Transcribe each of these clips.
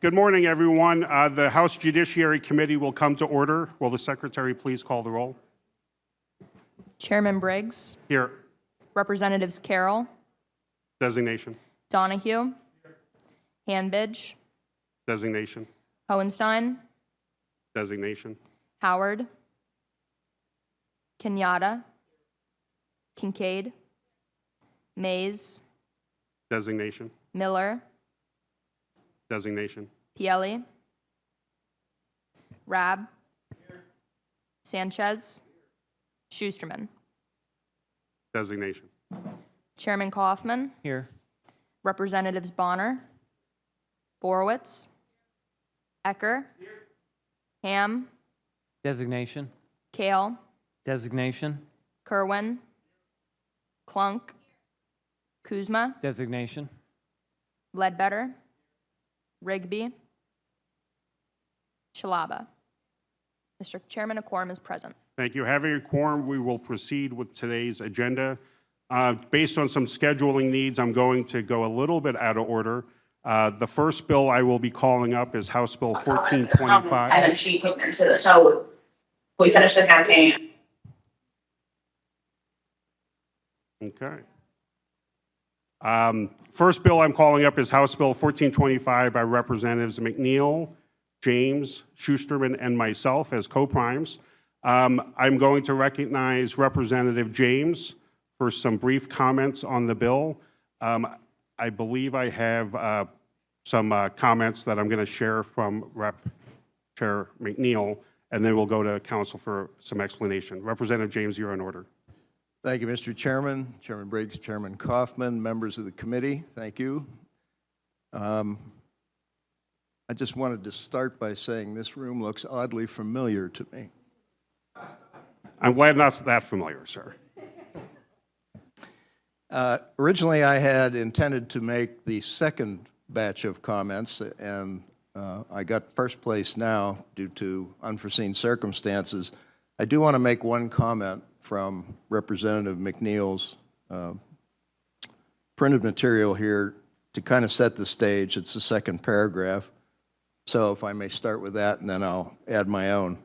Good morning, everyone. The House Judiciary Committee will come to order. Will the Secretary please call the roll? Chairman Briggs, Here. Representatives Carroll, Designation. Donahue, Hanbidge, Designation. Hohenstein, Designation. Howard, Kenyatta, Kincaid, Mays, Designation. Miller, Designation. Pielli, Rabb, Sanchez, Schusterman. Designation. Chairman Kaufman, Here. Representatives Bonner, Borowitz, Ecker, Ham, Designation. Kale, Designation. Kerwin, Clunk, Kuzma, Designation. Ledbetter, Rigby, Shalaba. Mr. Chairman, a quorum is present. Thank you. Having a quorum, we will proceed with today's agenda. Based on some scheduling needs, I'm going to go a little bit out of order. The first bill I will be calling up is House Bill 1425. And then she took into the, so we finished the campaign. Okay. First bill I'm calling up is House Bill 1425 by Representatives McNeil, James, Schusterman, and myself as co-primes. I'm going to recognize Representative James for some brief comments on the bill. I believe I have some comments that I'm going to share from Rep. Chair McNeil, and then we'll go to Council for some explanation. Representative James, you're in order. Thank you, Mr. Chairman, Chairman Briggs, Chairman Kaufman, members of the committee, thank you. I just wanted to start by saying this room looks oddly familiar to me. I'm glad not that familiar, sir. Originally, I had intended to make the second batch of comments, and I got first place now due to unforeseen circumstances. I do want to make one comment from Representative McNeil's printed material here to kind of set the stage. It's the second paragraph. So if I may start with that, and then I'll add my own.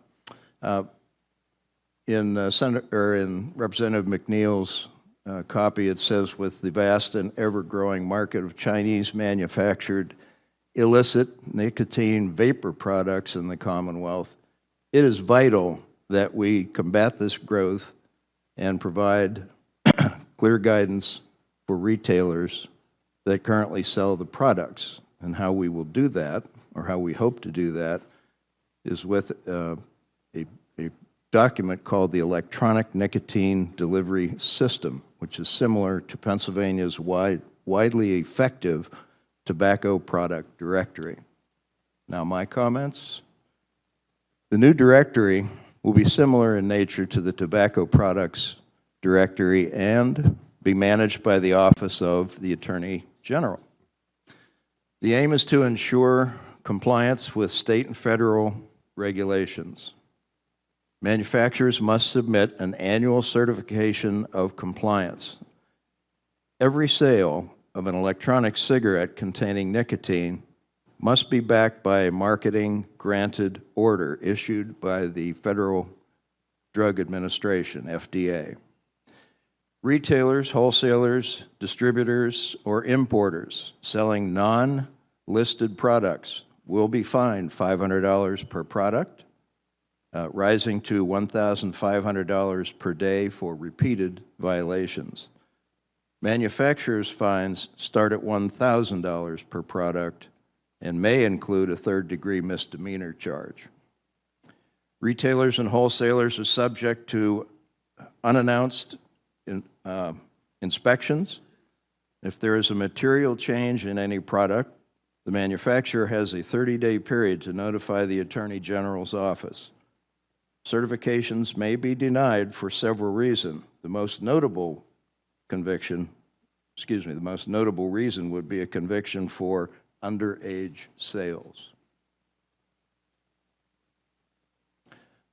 In Representative McNeil's copy, it says, with the vast and ever-growing market of Chinese-manufactured illicit nicotine vapor products in the Commonwealth, it is vital that we combat this growth and provide clear guidance for retailers that currently sell the products. And how we will do that, or how we hope to do that, is with a document called the Electronic Nicotine Delivery System, which is similar to Pennsylvania's widely effective tobacco product directory. Now, my comments. The new directory will be similar in nature to the tobacco products directory and be managed by the Office of the Attorney General. The aim is to ensure compliance with state and federal regulations. Manufacturers must submit an annual certification of compliance. Every sale of an electronic cigarette containing nicotine must be backed by a marketing granted order issued by the Federal Drug Administration, FDA. Retailers, wholesalers, distributors, or importers selling non-listed products will be fined $500 per product, rising to $1,500 per day for repeated violations. Manufacturers' fines start at $1,000 per product and may include a third-degree misdemeanor charge. Retailers and wholesalers are subject to unannounced inspections. If there is a material change in any product, the manufacturer has a 30-day period to notify the Attorney General's office. Certifications may be denied for several reasons. The most notable reason would be a conviction for underage sales.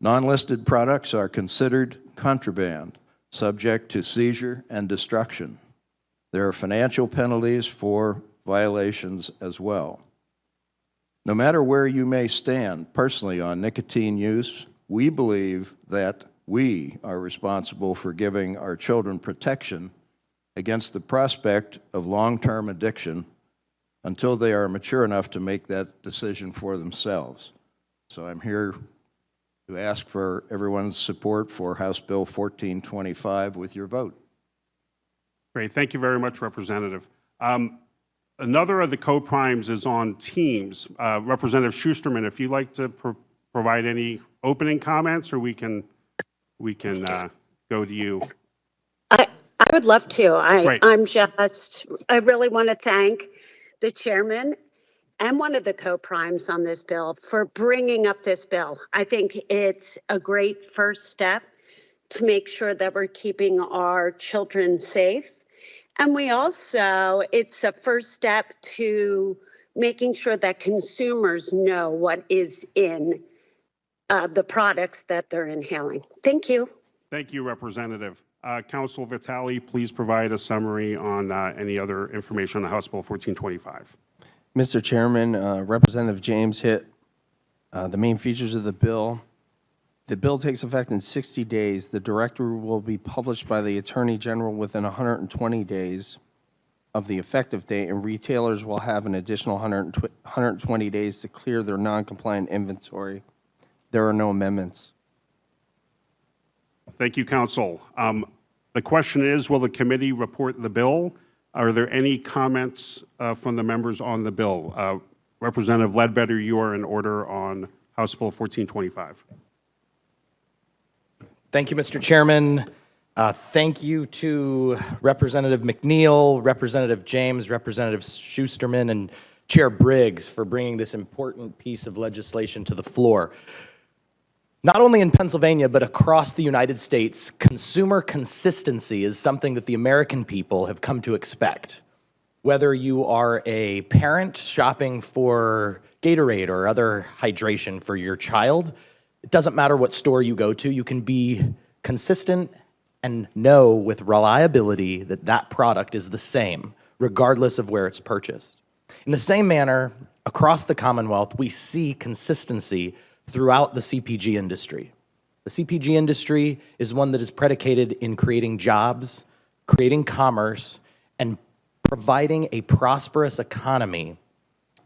Non-listed products are considered contraband, subject to seizure and destruction. There are financial penalties for violations as well. No matter where you may stand personally on nicotine use, we believe that we are responsible for giving our children protection against the prospect of long-term addiction until they are mature enough to make that decision for themselves. So I'm here to ask for everyone's support for House Bill 1425 with your vote. Great. Thank you very much, Representative. Another of the co-primes is on teams. Representative Schusterman, if you'd like to provide any opening comments, or we can go to you. I would love to. Great. I really want to thank the chairman and one of the co-primes on this bill for bringing up this bill. I think it's a great first step to make sure that we're keeping our children safe. And it's a first step to making sure that consumers know what is in the products that they're inhaling. Thank you. Thank you, Representative. Council Vitale, please provide a summary on any other information on the House Bill 1425. Mr. Chairman, Representative James hit the main features of the bill. The bill takes effect in 60 days. The directive will be published by the Attorney General within 120 days of the effective date, and retailers will have an additional 120 days to clear their non-compliant inventory. There are no amendments. Thank you, Council. The question is, will the committee report the bill? Are there any comments from the members on the bill? Representative Ledbetter, you are in order on House Bill 1425. Thank you, Mr. Chairman. Thank you to Representative McNeil, Representative James, Representative Schusterman, and Chair Briggs for bringing this important piece of legislation to the floor. Not only in Pennsylvania, but across the United States, consumer consistency is something that the American people have come to expect. Whether you are a parent shopping for Gatorade or other hydration for your child, it doesn't matter what store you go to, you can be consistent and know with reliability that that product is the same, regardless of where it's purchased. In the same manner, across the Commonwealth, we see consistency throughout the CPG industry. The CPG industry is one that is predicated in creating jobs, creating commerce, and providing a prosperous economy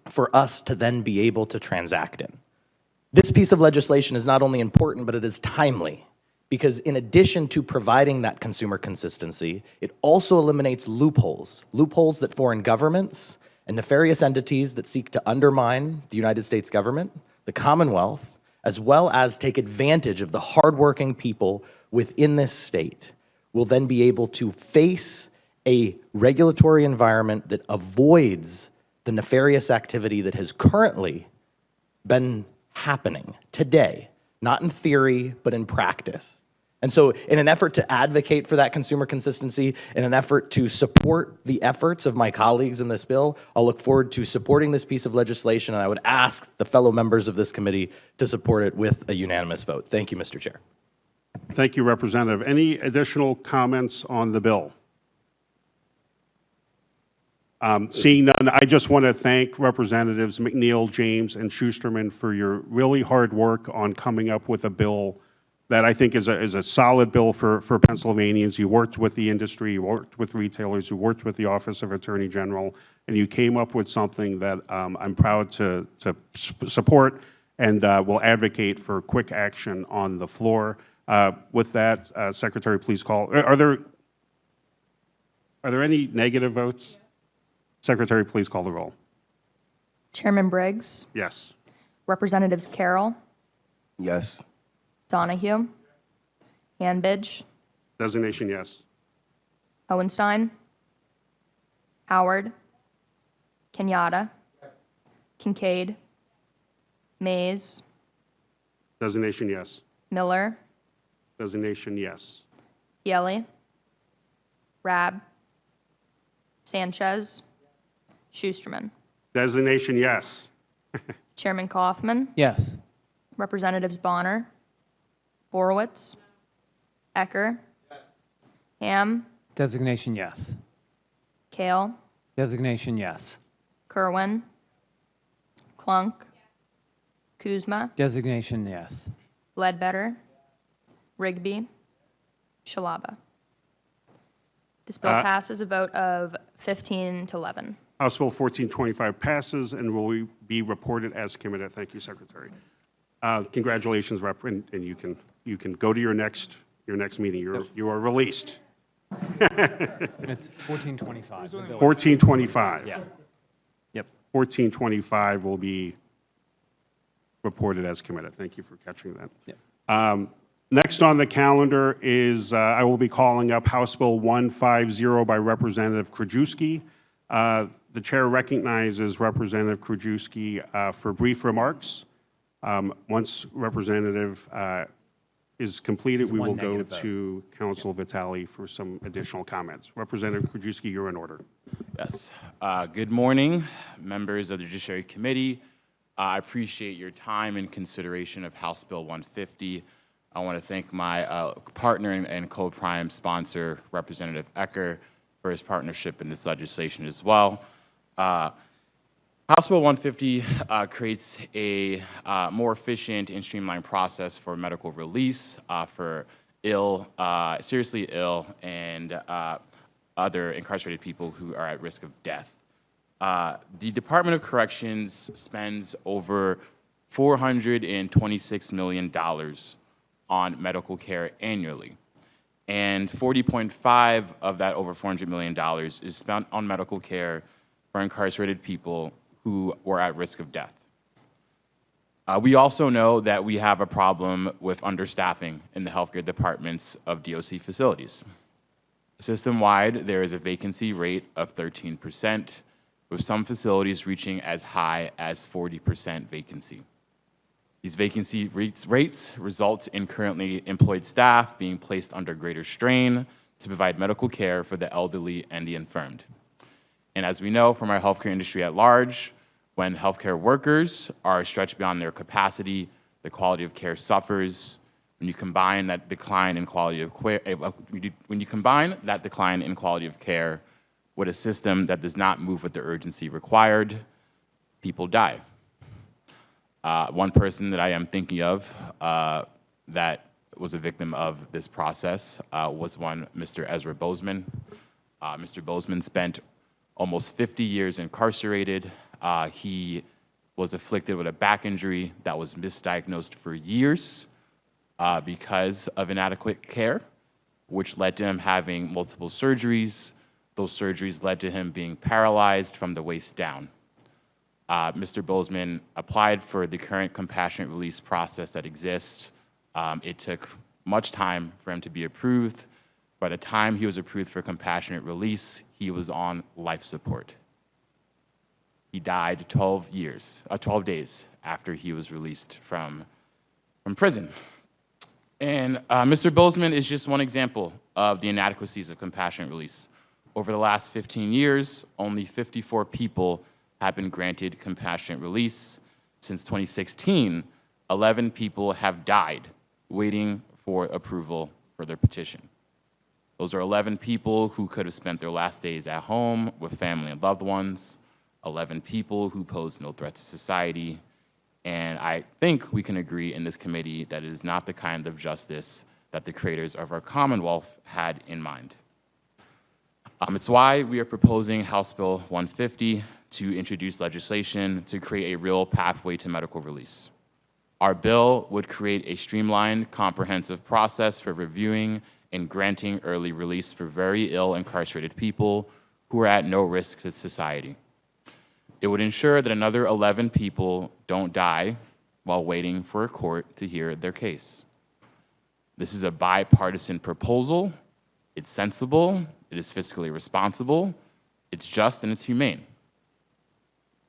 for us to then be able to transact in. This piece of legislation is not only important, but it is timely, because in addition to providing that consumer consistency, it also eliminates loopholes that foreign governments and nefarious entities that seek to undermine the United States government, the Commonwealth, as well as take advantage of the hardworking people within this state, will then be able to face a regulatory environment that avoids the nefarious activity that has currently been happening today, not in theory, but in practice. And so in an effort to advocate for that consumer consistency, in an effort to support the efforts of my colleagues in this bill, I'll look forward to supporting this piece of legislation, and I would ask the fellow members of this committee to support it with a unanimous vote. Thank you, Mr. Chair. Thank you, Representative. Any additional comments on the bill? Seeing none, I just want to thank Representatives McNeil, James, and Schusterman for your really hard work on coming up with a bill that I think is a solid bill for Pennsylvanians. You worked with the industry, you worked with retailers, you worked with the Office of Attorney General, and you came up with something that I'm proud to support and will advocate for quick action on the floor. With that, Secretary, please call. Are there any negative votes? Secretary, please call the roll. Chairman Briggs, Yes. Representatives Carroll, Yes. Donahue, Hanbidge, Designation, yes. Hohenstein, Howard, Kenyatta, Kincaid, Mays, Designation, yes. Miller, Designation, yes. Yeli, Rab, Sanchez, Schusterman. Designation, yes. Chairman Kaufman, Yes. Representatives Bonner, Borowitz, Ecker, Ham, Designation, yes. Kale, Designation, yes. Kerwin, Clunk, Kuzma, Designation, yes. Ledbetter, Rigby, Shalaba. This bill passes a vote of 15 to 11. House Bill 1425 passes and will be reported as committee. Thank you, Secretary. Congratulations, Rep, and you can go to your next meeting. You are released. It's 1425. 1425. Yeah. Yep. 1425 will be reported as committed. Thank you for catching that. Yep. Next on the calendar is, I will be calling up House Bill 150 by Representative Krajewski. The chair recognizes Representative Krajewski for brief remarks. Once Representative is completed, we one will go negative vote. to Council Vitale for some additional comments. Representative Krajewski, you're in order. Yes. Good morning, members of the Judiciary Committee. I appreciate your time and consideration of House Bill 150. I want to thank my partner and co-prime sponsor, Representative Ecker, for his partnership in this legislation as well. House Bill 150 creates a more efficient and streamlined process for medical release for seriously ill, and other incarcerated people who are at risk of death. The Department of Corrections spends over $426 million on medical care annually. And 40.5 of that over $400 million is spent on medical care for incarcerated people who were at risk of death. We also know that we have a problem with understaffing in the healthcare departments of DOC facilities. System-wide, there is a vacancy rate of 13%, with some facilities reaching as high as 40% vacancy. These vacancy rates result in currently employed staff being placed under greater strain to provide medical care for the elderly and the infirmed. And as we know from our healthcare industry at large, when healthcare workers are stretched beyond their capacity, the quality of care suffers. When you combine that decline in quality of care with a system that does not move with the urgency required, people die. One person that I am thinking of that was a victim of this process was one Mr. Ezra Bozeman. Mr. Bozeman spent almost 50 years incarcerated. He was afflicted with a back injury that was misdiagnosed for years because of inadequate care, which led to him having multiple surgeries. Those surgeries led to him being paralyzed from the waist down. Mr. Bozeman applied for the current compassionate release process that exists. It took much time for him to be approved. By the time he was approved for compassionate release, he was on life support. He died 12 days after he was released from prison. And Mr. Bozeman is just one example of the inadequacies of compassionate release. Over the last 15 years, only 54 people have been granted compassionate release. Since 2016, 11 people have died waiting for approval for their petition. Those are 11 people who could have spent their last days at home with family and loved ones, 11 people who pose no threat to society, and I think we can agree in this committee that it is not the kind of justice that the creators of our Commonwealth had in mind. It's why we are proposing House Bill 150 to introduce legislation to create a real pathway to medical release. Our bill would create a streamlined, comprehensive process for reviewing and granting early release for very ill incarcerated people who are at no risk to society. It would ensure that another 11 people don't die while waiting for a court to hear their case. This is a bipartisan proposal. It's sensible, it is fiscally responsible, it's just, and it's humane.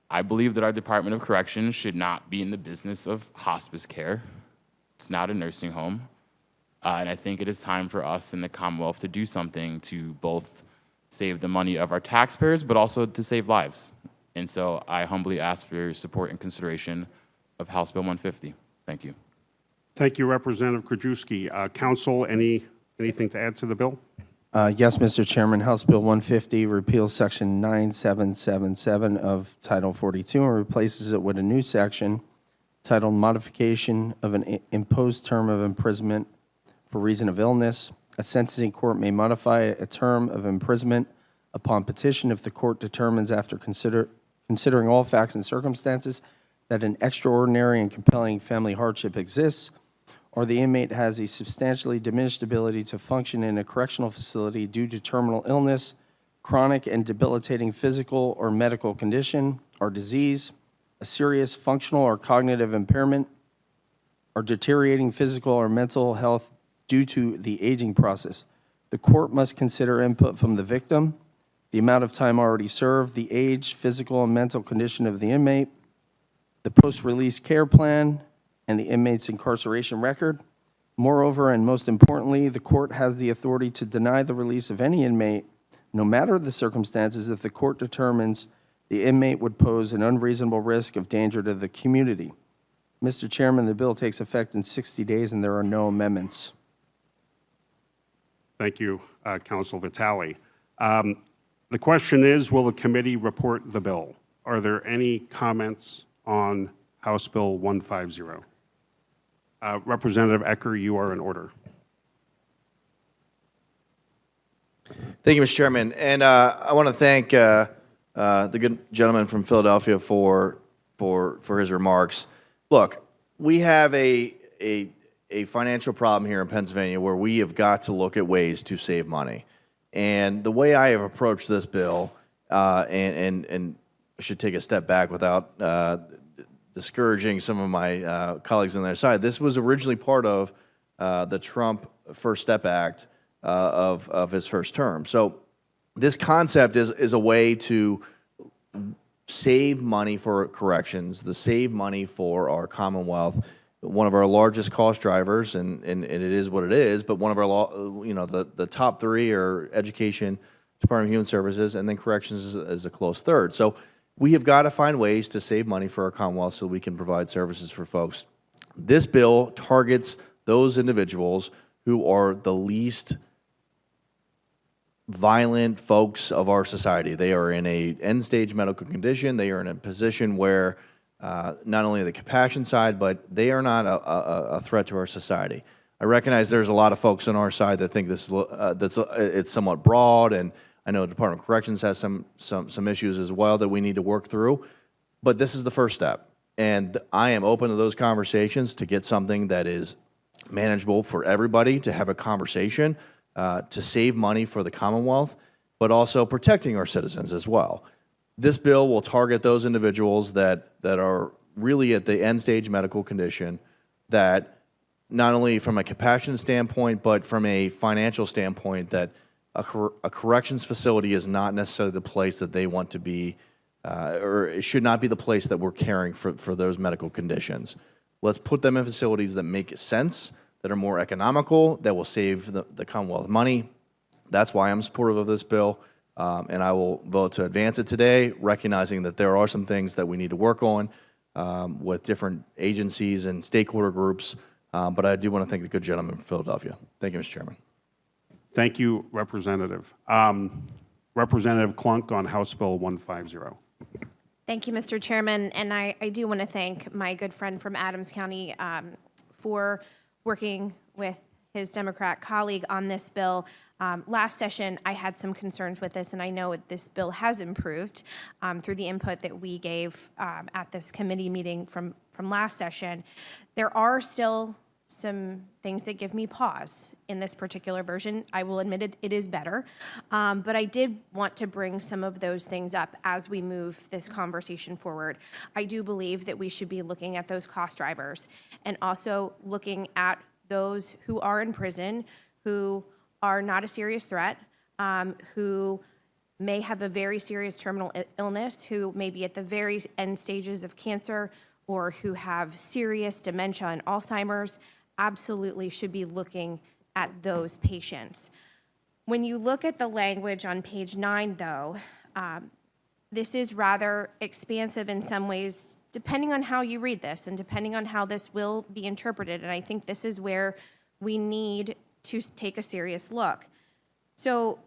I believe that our Department of Corrections should not be in the business of hospice care. It's not a nursing home. And I think it is time for us in the Commonwealth to do something to both save the money of our taxpayers, but also to save lives. And so I humbly ask for your support and consideration of House Bill 150. Thank you. Thank you, Representative Krajewski. Council, anything to add to the bill? Yes, Mr. Chairman. House Bill 150 repeals Section 9777 of Title 42 and replaces it with a new section, titled Modification of an Imposed Term of Imprisonment for Reason of Illness. A sentencing court may modify a term of imprisonment upon petition if the court determines, after considering all facts and circumstances, that an extraordinary and compelling family hardship exists, or the inmate has a substantially diminished ability to function in a correctional facility due to terminal illness, chronic and debilitating physical or medical condition or disease, a serious functional or cognitive impairment, or deteriorating physical or mental health due to the aging process. The court must consider input from the victim, the amount of time already served, the age, physical, and mental condition of the inmate, the post-release care plan, and the inmate's incarceration record. Moreover, and most importantly, the court has the authority to deny the release of any inmate, no matter the circumstances, if the court determines the inmate would pose an unreasonable risk of danger to the community. Mr. Chairman, the bill takes effect in 60 days, and there are no amendments. Thank you, Council Vitale. The question is, will the committee report the bill? Are there any comments on House Bill 150? Representative Ecker, you are in order. Thank you, Mr. Chairman. And I want to thank the good gentleman from Philadelphia for his remarks. Look, we have a financial problem here in Pennsylvania where we have got to look at ways to save money. And the way I have approached this bill, and I should take a step back without discouraging some of my colleagues on their side, this was originally part of the Trump First Step Act of his first term. So this concept is a way to save money for corrections, to save money for our Commonwealth, one of our largest cost drivers, and it is what it is, but one of our, the top three are Education, Department of Human Services, and then Corrections is a close third. So we have got to find ways to save money for our Commonwealth so we can provide services for folks. This bill targets those individuals who are the least violent folks of our society. They are in a end-stage medical condition. They are in a position where not only the compassion side, but they are not a threat to our society. I recognize there's a lot of folks on our side that think this it's somewhat broad, and I know the Department of Corrections has some issues as well that we need to work through. But this is the first step, and I am open to those conversations to get something that is manageable for everybody, to have a conversation, to save money for the Commonwealth, but also protecting our citizens as well. This bill will target those individuals that are really at the end stage medical condition, that not only from a compassion standpoint, but from a financial standpoint, that a corrections facility is not necessarily the place that they want to be, or it should not be the place that we're caring for those medical conditions. Let's put them in facilities that make sense, that are more economical, that will save the Commonwealth money. That's why I'm supportive of this bill. And I will vote to advance it today, recognizing that there are some things that we need to work on with different agencies and stakeholder groups. But I do want to thank the good gentleman from Philadelphia. Thank you, Mr. Chairman. Thank you, Representative. Representative Klunk on House Bill 150. Thank you, Mr. Chairman. And I do want to thank my good friend from Adams County for working with his Democrat colleague on this bill. Last session, I had some concerns with this, and I know this bill has improved through the input that we gave at this committee meeting from last session. There are still some things that give me pause in this particular version. I will admit it is better, but I did want to bring some of those things up as we move this conversation forward. I do believe that we should be looking at those cost drivers and also looking at those who are in prison, who are not a serious threat, who may have a very serious terminal illness, who may be at the very end stages of cancer, or who have serious dementia and Alzheimer's. Absolutely should be looking at those patients. When you look at the language on page 9, though, this is rather expansive in some ways, depending on how you read this and depending on how this will be interpreted. And I think this is where we need to take a serious look. So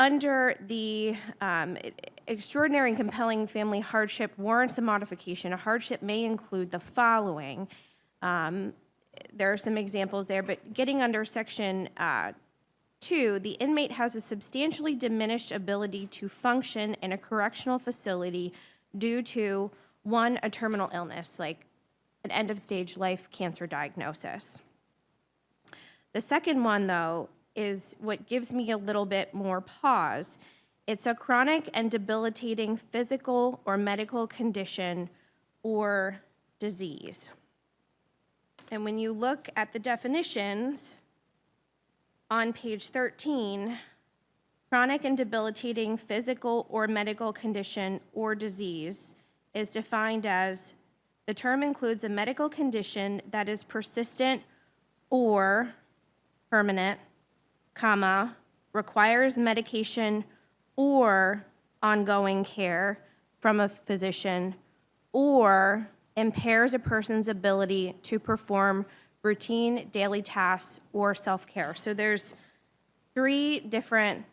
under the extraordinary and compelling family hardship warrants a modification. A hardship may include the following. There are some examples there, but getting under section 2, the inmate has a substantially diminished ability to function in a correctional facility due to, 1, a terminal illness, like an end-of-stage life cancer diagnosis. The second one, though, is what gives me a little bit more pause. It's a chronic and debilitating physical or medical condition or disease. And when you look at the definitions on page 13, chronic and debilitating physical or medical condition or disease is defined as the term includes a medical condition that is persistent or permanent, comma, requires medication or ongoing care from a physician, or impairs a person's ability to perform routine daily tasks or self-care. So there's 3 different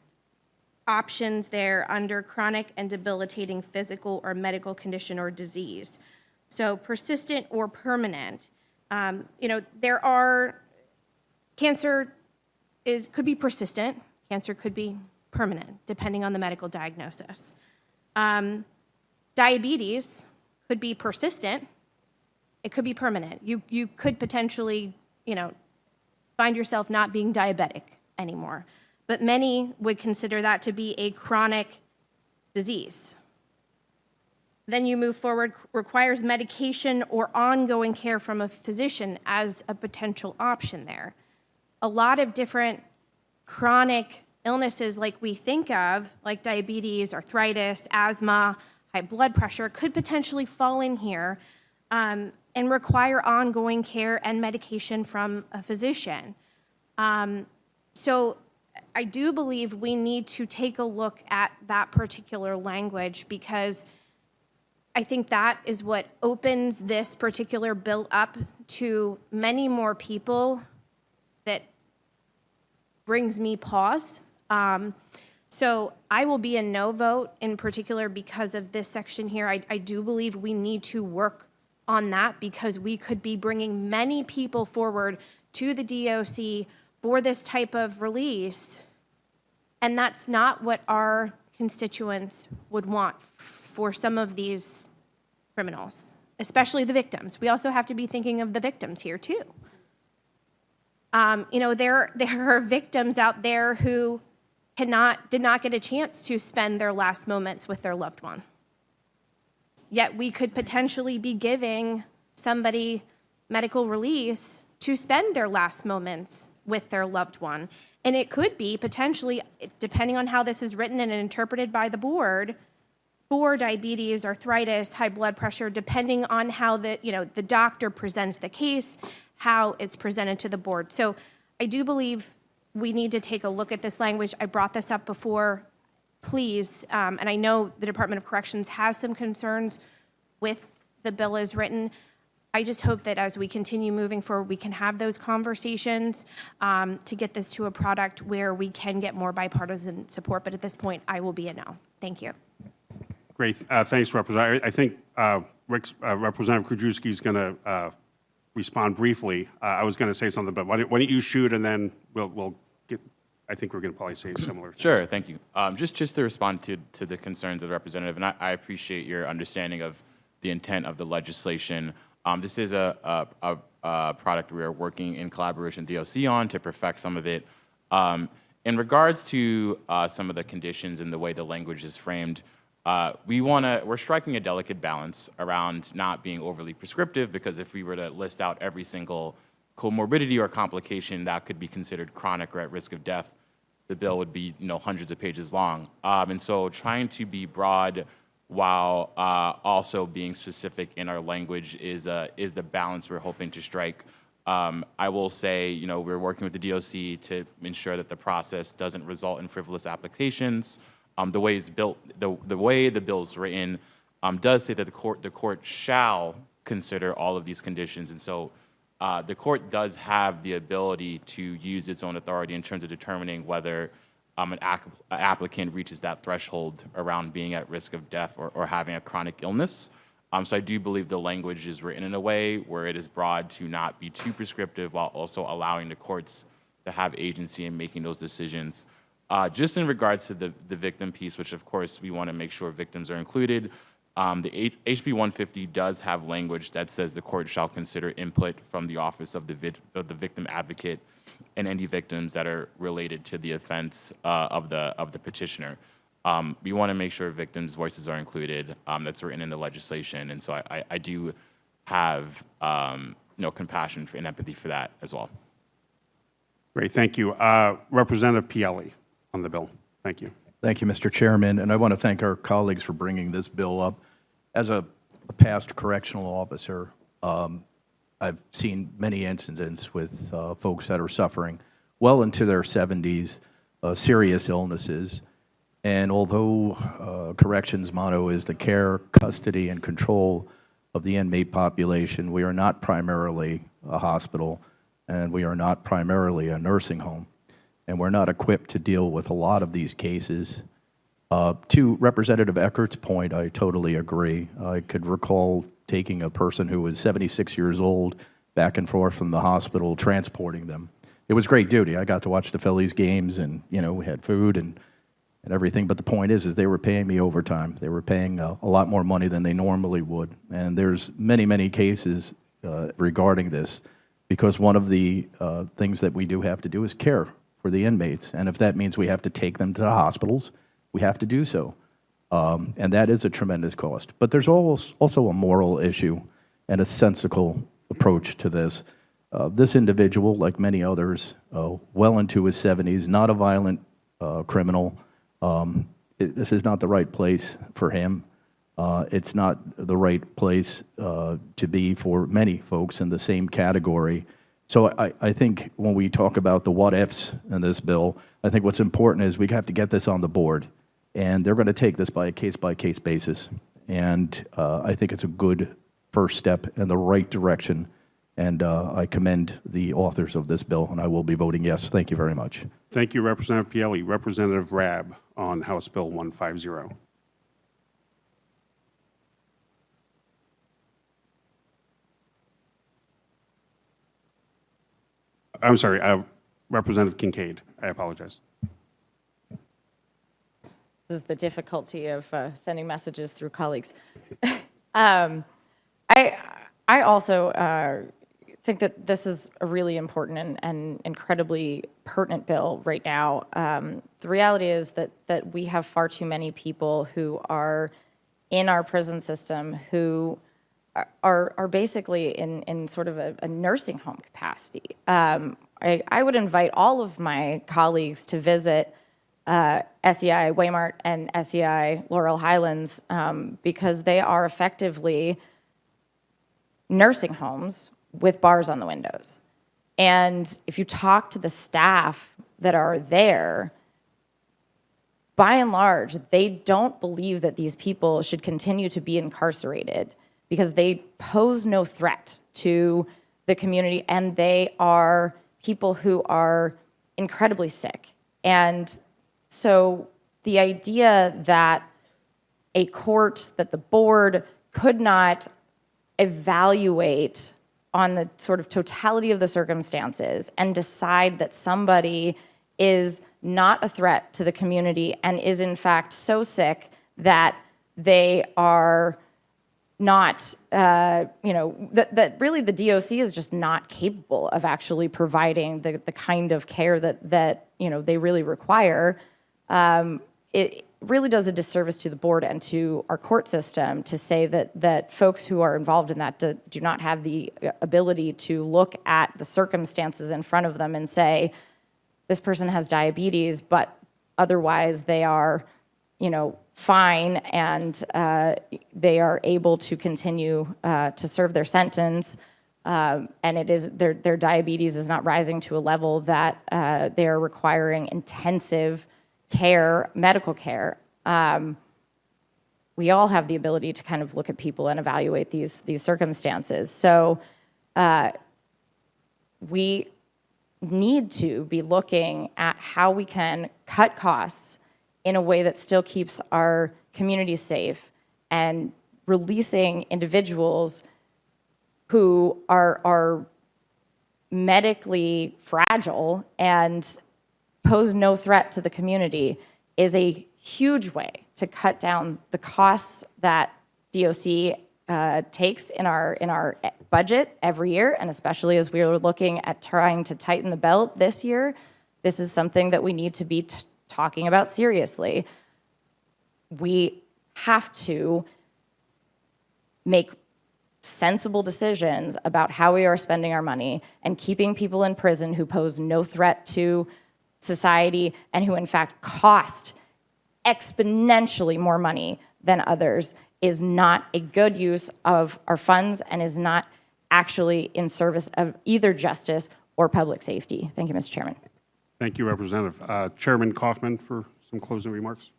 options there under chronic and debilitating physical or medical condition or disease. So persistent or permanent. There are, cancer could be persistent, cancer could be permanent, depending on the medical diagnosis. Diabetes could be persistent, it could be permanent. You could potentially, find yourself not being diabetic anymore. But many would consider that to be a chronic disease. Then you move forward, requires medication or ongoing care from a physician as a potential option there. A lot of different chronic illnesses like we think of, like diabetes, arthritis, asthma, high blood pressure, could potentially fall in here and require ongoing care and medication from a physician. So I do believe we need to take a look at that particular language, because I think that is what opens this particular bill up to many more people. That brings me pause. So I will be a no vote in particular because of this section here. I do believe we need to work on that, because we could be bringing many people forward to the DOC for this type of release, and that's not what our constituents would want for some of these criminals, especially the victims. We also have to be thinking of the victims here too. There are victims out there who did not get a chance to spend their last moments with their loved one. Yet we could potentially be giving somebody medical release to spend their last moments with their loved one. And it could be potentially, depending on how this is written and interpreted by the board, for diabetes, arthritis, high blood pressure, depending on how the doctor presents the case, how it's presented to the board. So I do believe we need to take a look at this language. I brought this up before. Please, and I know the Department of Corrections has some concerns with the bill as written. I just hope that as we continue moving forward, we can have those conversations to get this to a product where we can get more bipartisan support. But at this point, I will be a no. Thank you. Great. Thanks, Representative. I think Representative Krajewski is going to respond briefly. I was going to say something, but why don't you shoot, and then we'll get. I think we're going to probably say similar things. Sure, thank you. Just to respond to the concerns of the representative, and I appreciate your understanding of the intent of the legislation. This is a product we are working in collaboration with DOC on to perfect some of it. In regards to some of the conditions and the way the language is framed, we're striking a delicate balance around not being overly prescriptive, because if we were to list out every single comorbidity or complication that could be considered chronic or at risk of death, the bill would be hundreds of pages long. And so trying to be broad while also being specific in our language is the balance we're hoping to strike. I will say, we're working with the DOC to ensure that the process doesn't result in frivolous applications. The way it's built, the way the bill's written, does say that the court shall consider all of these conditions, and so the court does have the ability to use its own authority in terms of determining whether an applicant reaches that threshold around being at risk of death or having a chronic illness. So I do believe the language is written in a way where it is broad to not be too prescriptive while also allowing the courts to have agency in making those decisions. Just in regards to the victim piece, which of course we want to make sure victims are included, the HB 150 does have language that says the court shall consider input from the Office of the Victim Advocate and any victims that are related to the offense of the petitioner. We want to make sure victims' voices are included. That's written in the legislation, and so I do have compassion and empathy for that as well. Great, thank you. Representative Pielli on the bill. Thank you. Thank you, Mr. Chairman, and I want to thank our colleagues for bringing this bill up. As a past correctional officer, I've seen many incidents with folks that are suffering well into their 70s, serious illnesses. And although corrections motto is the care, custody, and control of the inmate population, we are not primarily a hospital, and we are not primarily a nursing home. And we're not equipped to deal with a lot of these cases. To Representative Eckert's point, I totally agree. I could recall taking a person who was 76 years old back and forth from the hospital, transporting them. It was great duty. I got to watch the Phillies games, and we had food and everything. But the point is they were paying me overtime. They were paying a lot more money than they normally would. And there's many, many cases regarding this, because one of the things that we do have to do is care for the inmates. And if that means we have to take them to the hospitals, we have to do so. And that is a tremendous cost. But there's also a moral issue and a sensical approach to this. This individual, like many others, well into his 70s, not a violent criminal. This is not the right place for him. It's not the right place to be for many folks in the same category. So I think when we talk about the what-ifs in this bill, I think what's important is we have to get this on the board. And they're going to take this by a case-by-case basis. And I think it's a good first step in the right direction. And I commend the authors of this bill, and I will be voting yes. Thank you very much. Thank you, Representative Pielli. Representative Rabb on House Bill 150. I'm sorry, Representative Kincaid. I apologize. This is the difficulty of sending messages through colleagues. I also think that this is a really important and incredibly pertinent bill right now. The reality is that we have far too many people who are in our prison system who are basically in sort of a nursing home capacity. I would invite all of my colleagues to visit SEI Waymart and SEI Laurel Highlands because they are effectively nursing homes with bars on the windows. And if you talk to the staff that are there, by and large, they don't believe that these people should continue to be incarcerated because they pose no threat to the community, and they are people who are incredibly sick. And so the idea that a court, that the board could not evaluate on the sort of totality of the circumstances and decide that somebody is not a threat to the community and is in fact so sick that they are not, that really the DOC is just not capable of actually providing the kind of care that they really require. It really does a disservice to the board and to our court system to say that folks who are involved in that do not have the ability to look at the circumstances in front of them and say, this person has diabetes, but otherwise they are, fine and they are able to continue to serve their sentence. And it is their diabetes is not rising to a level that they are requiring intensive care, medical care. We all have the ability to kind of look at people and evaluate these circumstances. So we need to be looking at how we can cut costs in a way that still keeps our communities safe and releasing individuals who are medically fragile and pose no threat to the community is a huge way to cut down the costs that DOC takes in our budget every year, and especially as we are looking at trying to tighten the belt this year, this is something that we need to be talking about seriously. We have to make sensible decisions about how we are spending our money, and keeping people in prison who pose no threat to society and who in fact cost exponentially more money than others is not a good use of our funds and is not actually in service of either justice or public safety. Thank you, Mr. Chairman. Thank you, Representative. Chairman Kaufman for some closing remarks.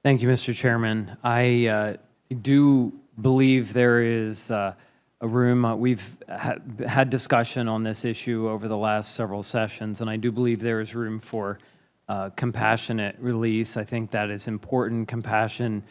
Thank you, Mr. Chairman. I do believe there is a room. We've had discussion on this issue over the last several sessions, and I do believe there is room for compassionate release. I think that is important, compassion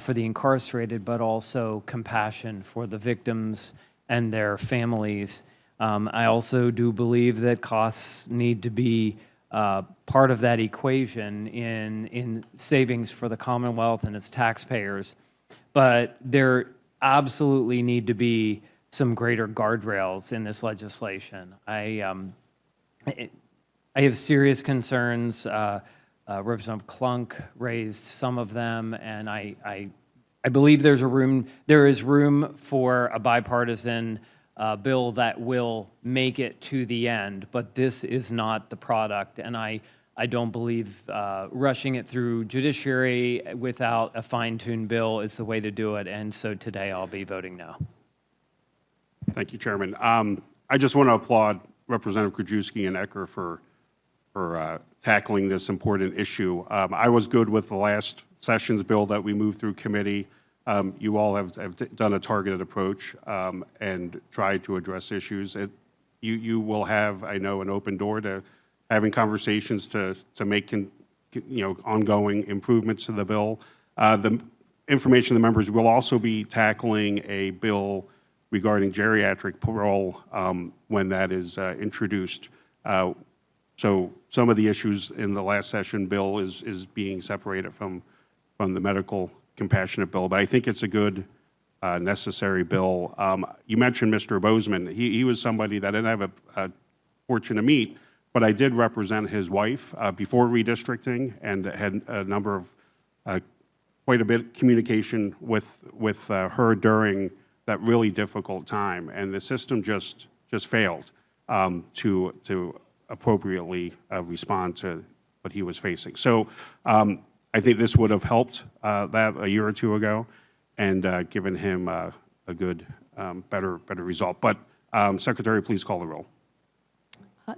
for the incarcerated, but also compassion for the victims and their families. I also do believe that costs need to be part of that equation in savings for the Commonwealth and its taxpayers. But there absolutely need to be some greater guardrails in this legislation. I have serious concerns. Representative Klunk raised some of them, and I believe there is room for a bipartisan bill that will make it to the end, but this is not the product, and I don't believe rushing it through Judiciary without a fine-tuned bill is the way to do it, and so today I'll be voting no. Thank you, Chairman. I just want to applaud Representative Krajewski and Ecker for tackling this important issue. I was good with the last session's bill that we moved through committee. You all have done a targeted approach and tried to address issues. You will have, I know, an open door to having conversations to make ongoing improvements to the bill. The information the members will also be tackling a bill regarding geriatric parole when that is introduced. So some of the issues in the last session bill is being separated from the medical compassionate bill, but I think it's a good, necessary bill. You mentioned Mr. Bozeman. He was somebody that I didn't have a fortune to meet, but I did represent his wife before redistricting and had a number of, quite a bit of communication with her during that really difficult time, and the system just failed to appropriately respond to what he was facing. So I think this would have helped that a year or two ago and given him a good, better result. But Secretary, please call the roll.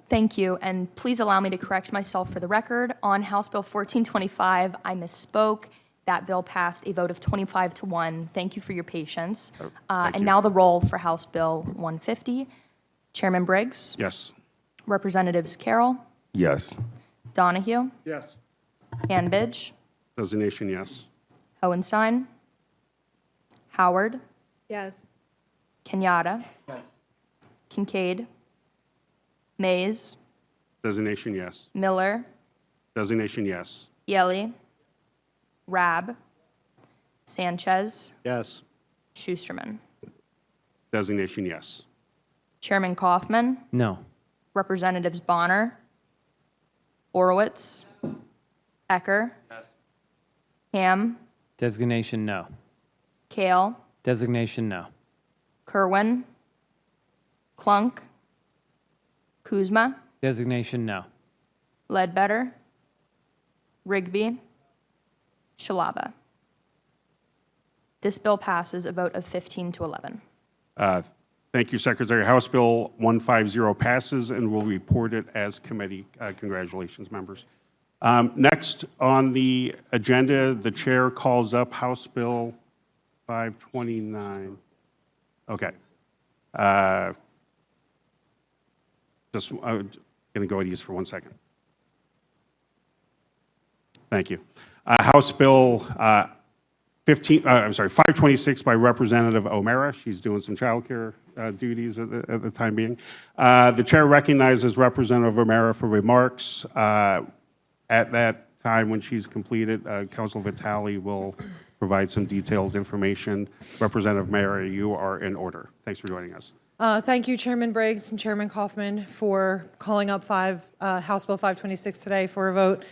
Thank you, and please allow me to correct myself for the record. On House Bill 1425, I misspoke. That bill passed a vote of 25-1. Thank you for your patience. And now the roll for House Bill 150. Chairman Briggs? Yes. Representatives Carroll? Yes. Donahue? Yes. Hanbidge? Designation, yes. Hohenstein? Howard? Yes. Kenyatta? Yes. Kincaid? Mays? Designation, yes. Miller? Designation, yes. Yeli? Rab? Sanchez? Yes. Schusterman? Designation, yes. Chairman Kaufman? No. Representatives Bonner? Orowitz? Ecker? Yes. Ham? Designation no. Kale? Designation no. Kerwin? Klunk? Kuzma? Designation no. Ledbetter? Rigby? Shalaba. This bill passes a vote of 15-11. Thank you, Secretary. House Bill 150 passes and will report it as committee. Congratulations, members. Next on the agenda, the chair calls up House Bill 529. Okay. Just going to go at these for 1 second. Thank you. House Bill 526 by Representative O'Mara. She's doing some childcare duties at the time being. The chair recognizes Representative O'Mara for remarks. At that time, when she's completed, Council Vitale will provide some detailed information. Representative O'Mara, you are in order. Thanks for joining us. Thank you, Chairman Briggs and Chairman Kaufman, for calling up House Bill 526 today for a vote.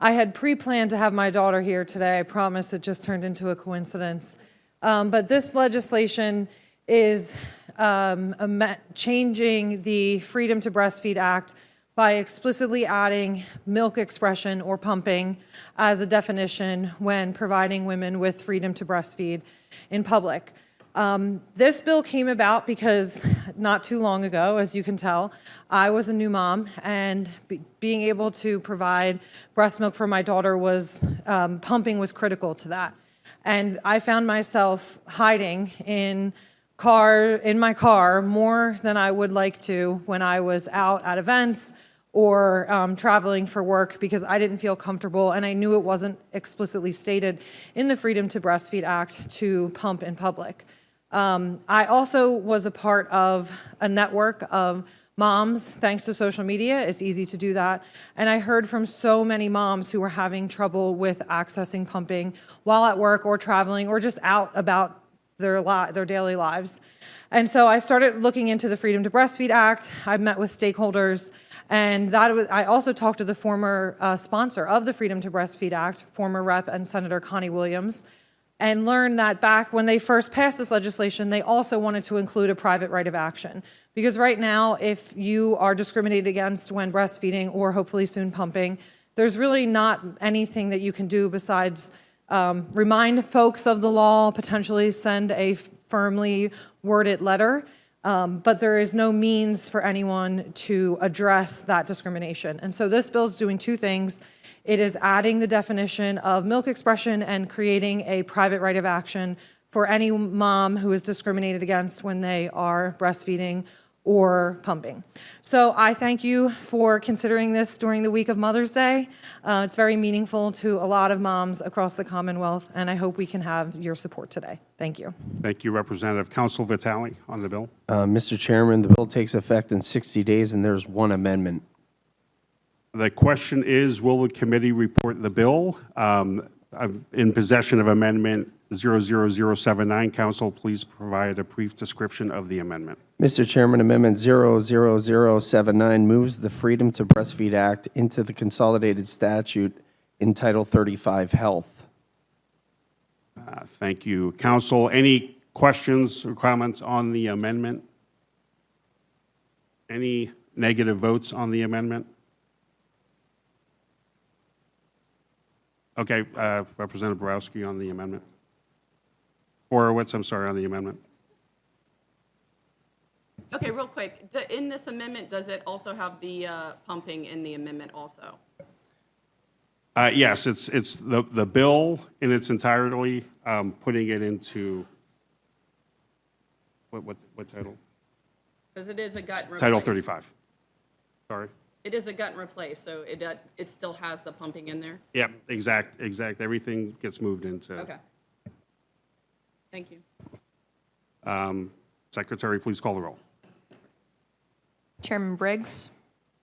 I had pre-planned to have my daughter here today. I promise it just turned into a coincidence. But this legislation is changing the Freedom to Breastfeed Act by explicitly adding milk expression or pumping as a definition when providing women with freedom to breastfeed in public. This bill came about because not too long ago, as you can tell, I was a new mom, and being able to provide breast milk for my daughter was, pumping was critical to that. And I found myself hiding in my car more than I would like to when I was out at events or traveling for work, because I didn't feel comfortable, and I knew it wasn't explicitly stated in the Freedom to Breastfeed Act to pump in public. I also was a part of a network of moms, thanks to social media. It's easy to do that. And I heard from so many moms who were having trouble with accessing pumping while at work or traveling or just out about their daily lives. And so I started looking into the Freedom to Breastfeed Act. I met with stakeholders, and I also talked to the former sponsor of the Freedom to Breastfeed Act, former Rep. And Senator Connie Williams, and learned that back when they first passed this legislation, they also wanted to include a private right of action. Because right now, if you are discriminated against when breastfeeding or hopefully soon pumping, there's really not anything that you can do besides remind folks of the law, potentially send a firmly worded letter, but there is no means for anyone to address that discrimination. And so this bill is doing two things. It is adding the definition of milk expression and creating a private right of action for any mom who is discriminated against when they are breastfeeding or pumping. So I thank you for considering this during the week of Mother's Day. It's very meaningful to a lot of moms across the Commonwealth, and I hope we can have your support today. Thank you. Thank you, Representative. Council Vitale on the bill. Mr. Chairman, the bill takes effect in 60 days, and there's one amendment. The question is, will the committee report the bill? I'm in possession of Amendment 00079. Council, please provide a brief description of the amendment. Mr. Chairman, Amendment 00079 moves the Freedom to Breastfeed Act into the consolidated statute in Title 35 Health. Thank you. Council, any questions or comments on the amendment? Any negative votes on the amendment? Okay, Representative Borowski on the amendment. Horowitz, I'm sorry, on the amendment. Okay, real quick, in this amendment, does it also have the pumping in the amendment also? Yes, it's the bill in its entirety, putting it into, what title? Because it is a gut and replace. Title 35. Sorry. It is a gut and replace, so it still has the pumping in there? Yep, exact. Everything gets moved into. Okay. Thank you. Secretary, please call the roll. Chairman Briggs?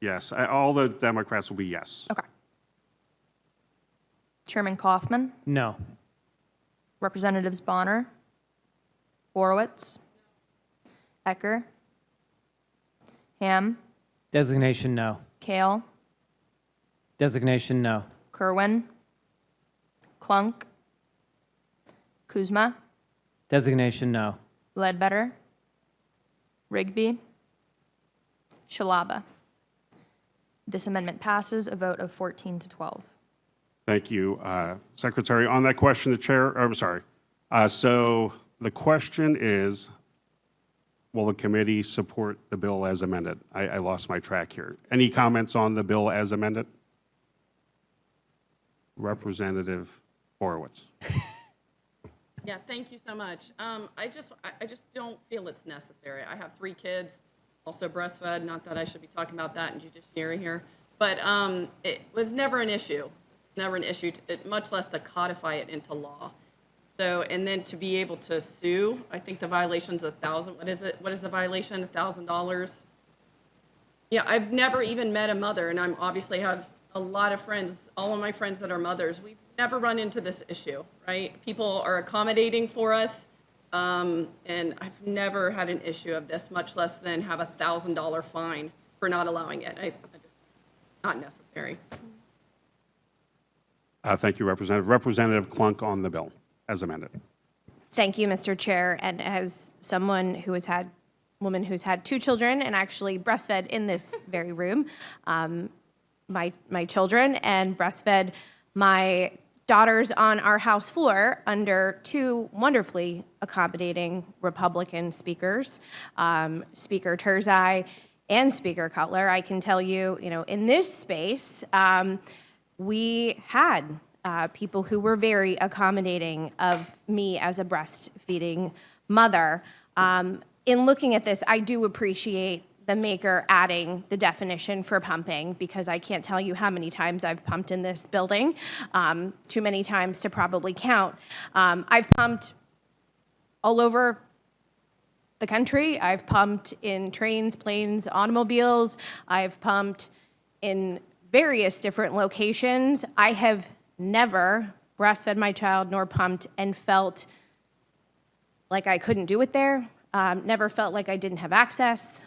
Yes, all the Democrats will be yes. Okay. Chairman Kaufman? No. Representatives Bonner? Horowitz? Ecker? Ham? Designation no. Kale? Designation no. Kerwin? Clunk? Kuzma? Designation no. Ledbetter? Rigby? Shalaba? This amendment passes a vote of 14 to 12. Thank you, Secretary. On that question, the chair, I'm sorry. So the question is, will the committee support the bill as amended? I lost my track here. Any comments on the bill as amended? Representative Horowitz. Yeah, thank you so much. I just don't feel it's necessary. I have 3 kids. also breastfed, not that I should be talking about that in judiciary here, but it was never an issue, much less to codify it into law. So, and then to be able to sue, I think the violation's $1,000, what is it? What is the violation, $1,000? Yeah, I've never even met a mother, and I'm obviously have a lot of friends, all of my friends that are mothers. We've never run into this issue, right? People are accommodating for us, and I've never had an issue of this, much less than have a $1,000 fine for not allowing it. I just, not necessary. Thank you, Representative. Representative Clunk on the bill as amended. Thank you, Mr. Chair. And as someone who has had, woman who's had 2 children and actually breastfed in this very room, my children, and breastfed my daughters on our House floor under 2 wonderfully accommodating Republican speakers, Speaker Turzai and Speaker Cutler. I can tell you, in this space, we had people who were very accommodating of me as a breastfeeding mother. In looking at this, I do appreciate the maker adding the definition for pumping, because I can't tell you how many times I've pumped in this building, too many times to probably count. I've pumped all over the country. I've pumped in trains, planes, automobiles. I've pumped in various different locations. I have never breastfed my child nor pumped and felt like I couldn't do it there. Never felt like I didn't have access.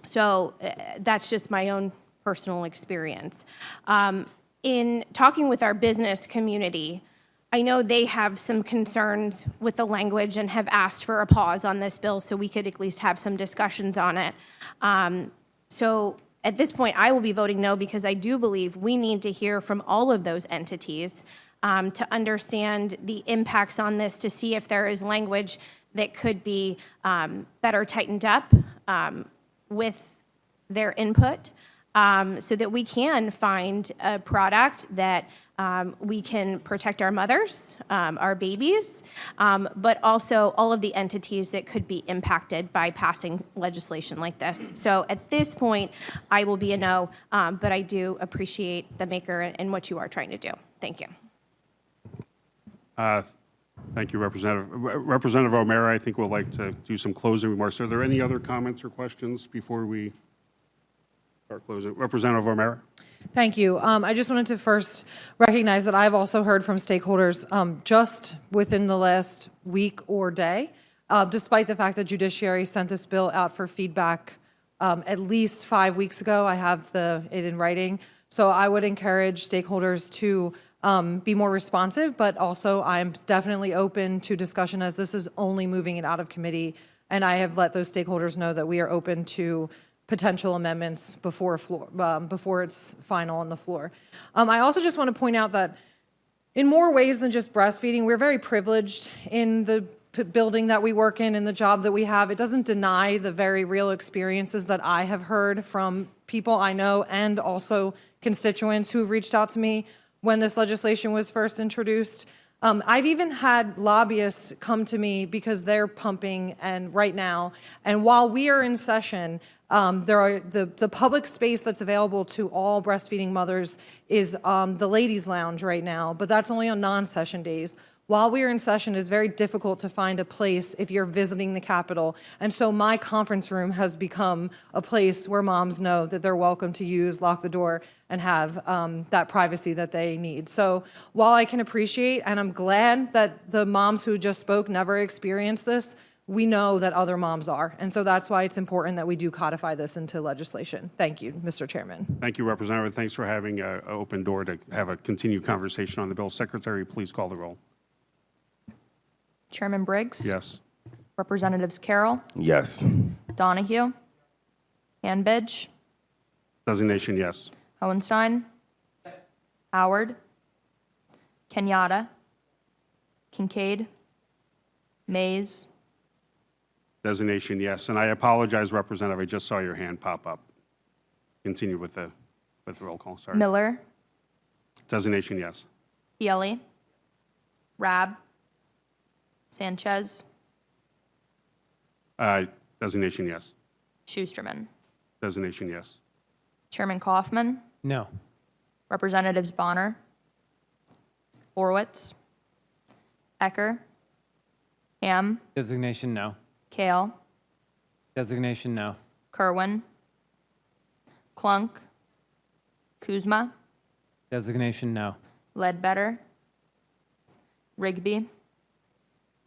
So that's just my own personal experience. In talking with our business community, I know they have some concerns with the language and have asked for a pause on this bill so we could at least have some discussions on it. So at this point, I will be voting no, because I do believe we need to hear from all of those entities to understand the impacts on this, to see if there is language that could be better tightened up with their input, so that we can find a product that we can protect our mothers, our babies, but also all of the entities that could be impacted by passing legislation like this. So at this point, I will be a no, but I do appreciate the maker and what you are trying to do. Thank you. Thank you, Representative. Representative O'Mara, I think, would like to do some closing remarks. Are there any other comments or questions before we start closing? Representative O'Mara. Thank you. I just wanted to first recognize that I've also heard from stakeholders just within the last week or day, despite the fact that Judiciary sent this bill out for feedback at least 5 weeks ago. I have it in writing. So I would encourage stakeholders to be more responsive, but also I'm definitely open to discussion, as this is only moving it out of committee. And I have let those stakeholders know that we are open to potential amendments before it's final on the floor. I also just want to point out that in more ways than just breastfeeding, we're very privileged in the building that we work in the job that we have. It doesn't deny the very real experiences that I have heard from people I know and also constituents who have reached out to me when this legislation was first introduced. I've even had lobbyists come to me because they're pumping right now. And while we are in session, there are the public space that's available to all breastfeeding mothers is the ladies' lounge right now, but that's only on non-session days. While we are in session, it's very difficult to find a place if you're visiting the Capitol. And so my conference room has become a place where moms know that they're welcome to use, lock the door, and have that privacy that they need. So while I can appreciate, and I'm glad that the moms who just spoke never experienced this, we know that other moms are. And so that's why it's important that we do codify this into legislation. Thank you, Mr. Chairman. Thank you, Representative. Thanks for having an open door to have a continued conversation on the bill. Secretary, please call the roll. Chairman Briggs? Yes. Representatives Carroll? Yes. Donahue? Hanbidge? Designation, yes. Hohenstein? Howard? Kenyatta? Kincaid? Mays? Designation, yes. And I apologize, Representative, I just saw your hand pop up. Continue with the roll call, sorry. Miller? Designation, yes. Pielli? Rab? Sanchez? Designation, yes. Schusterman, Designation, yes. Chairman Kaufman, No. Representatives Bonner, Horowitz, Ecker, Ham, Designation, no. Kale, Designation, no. Kerwin, Clunk, Kuzma, Designation, no. Ledbetter, Rigby,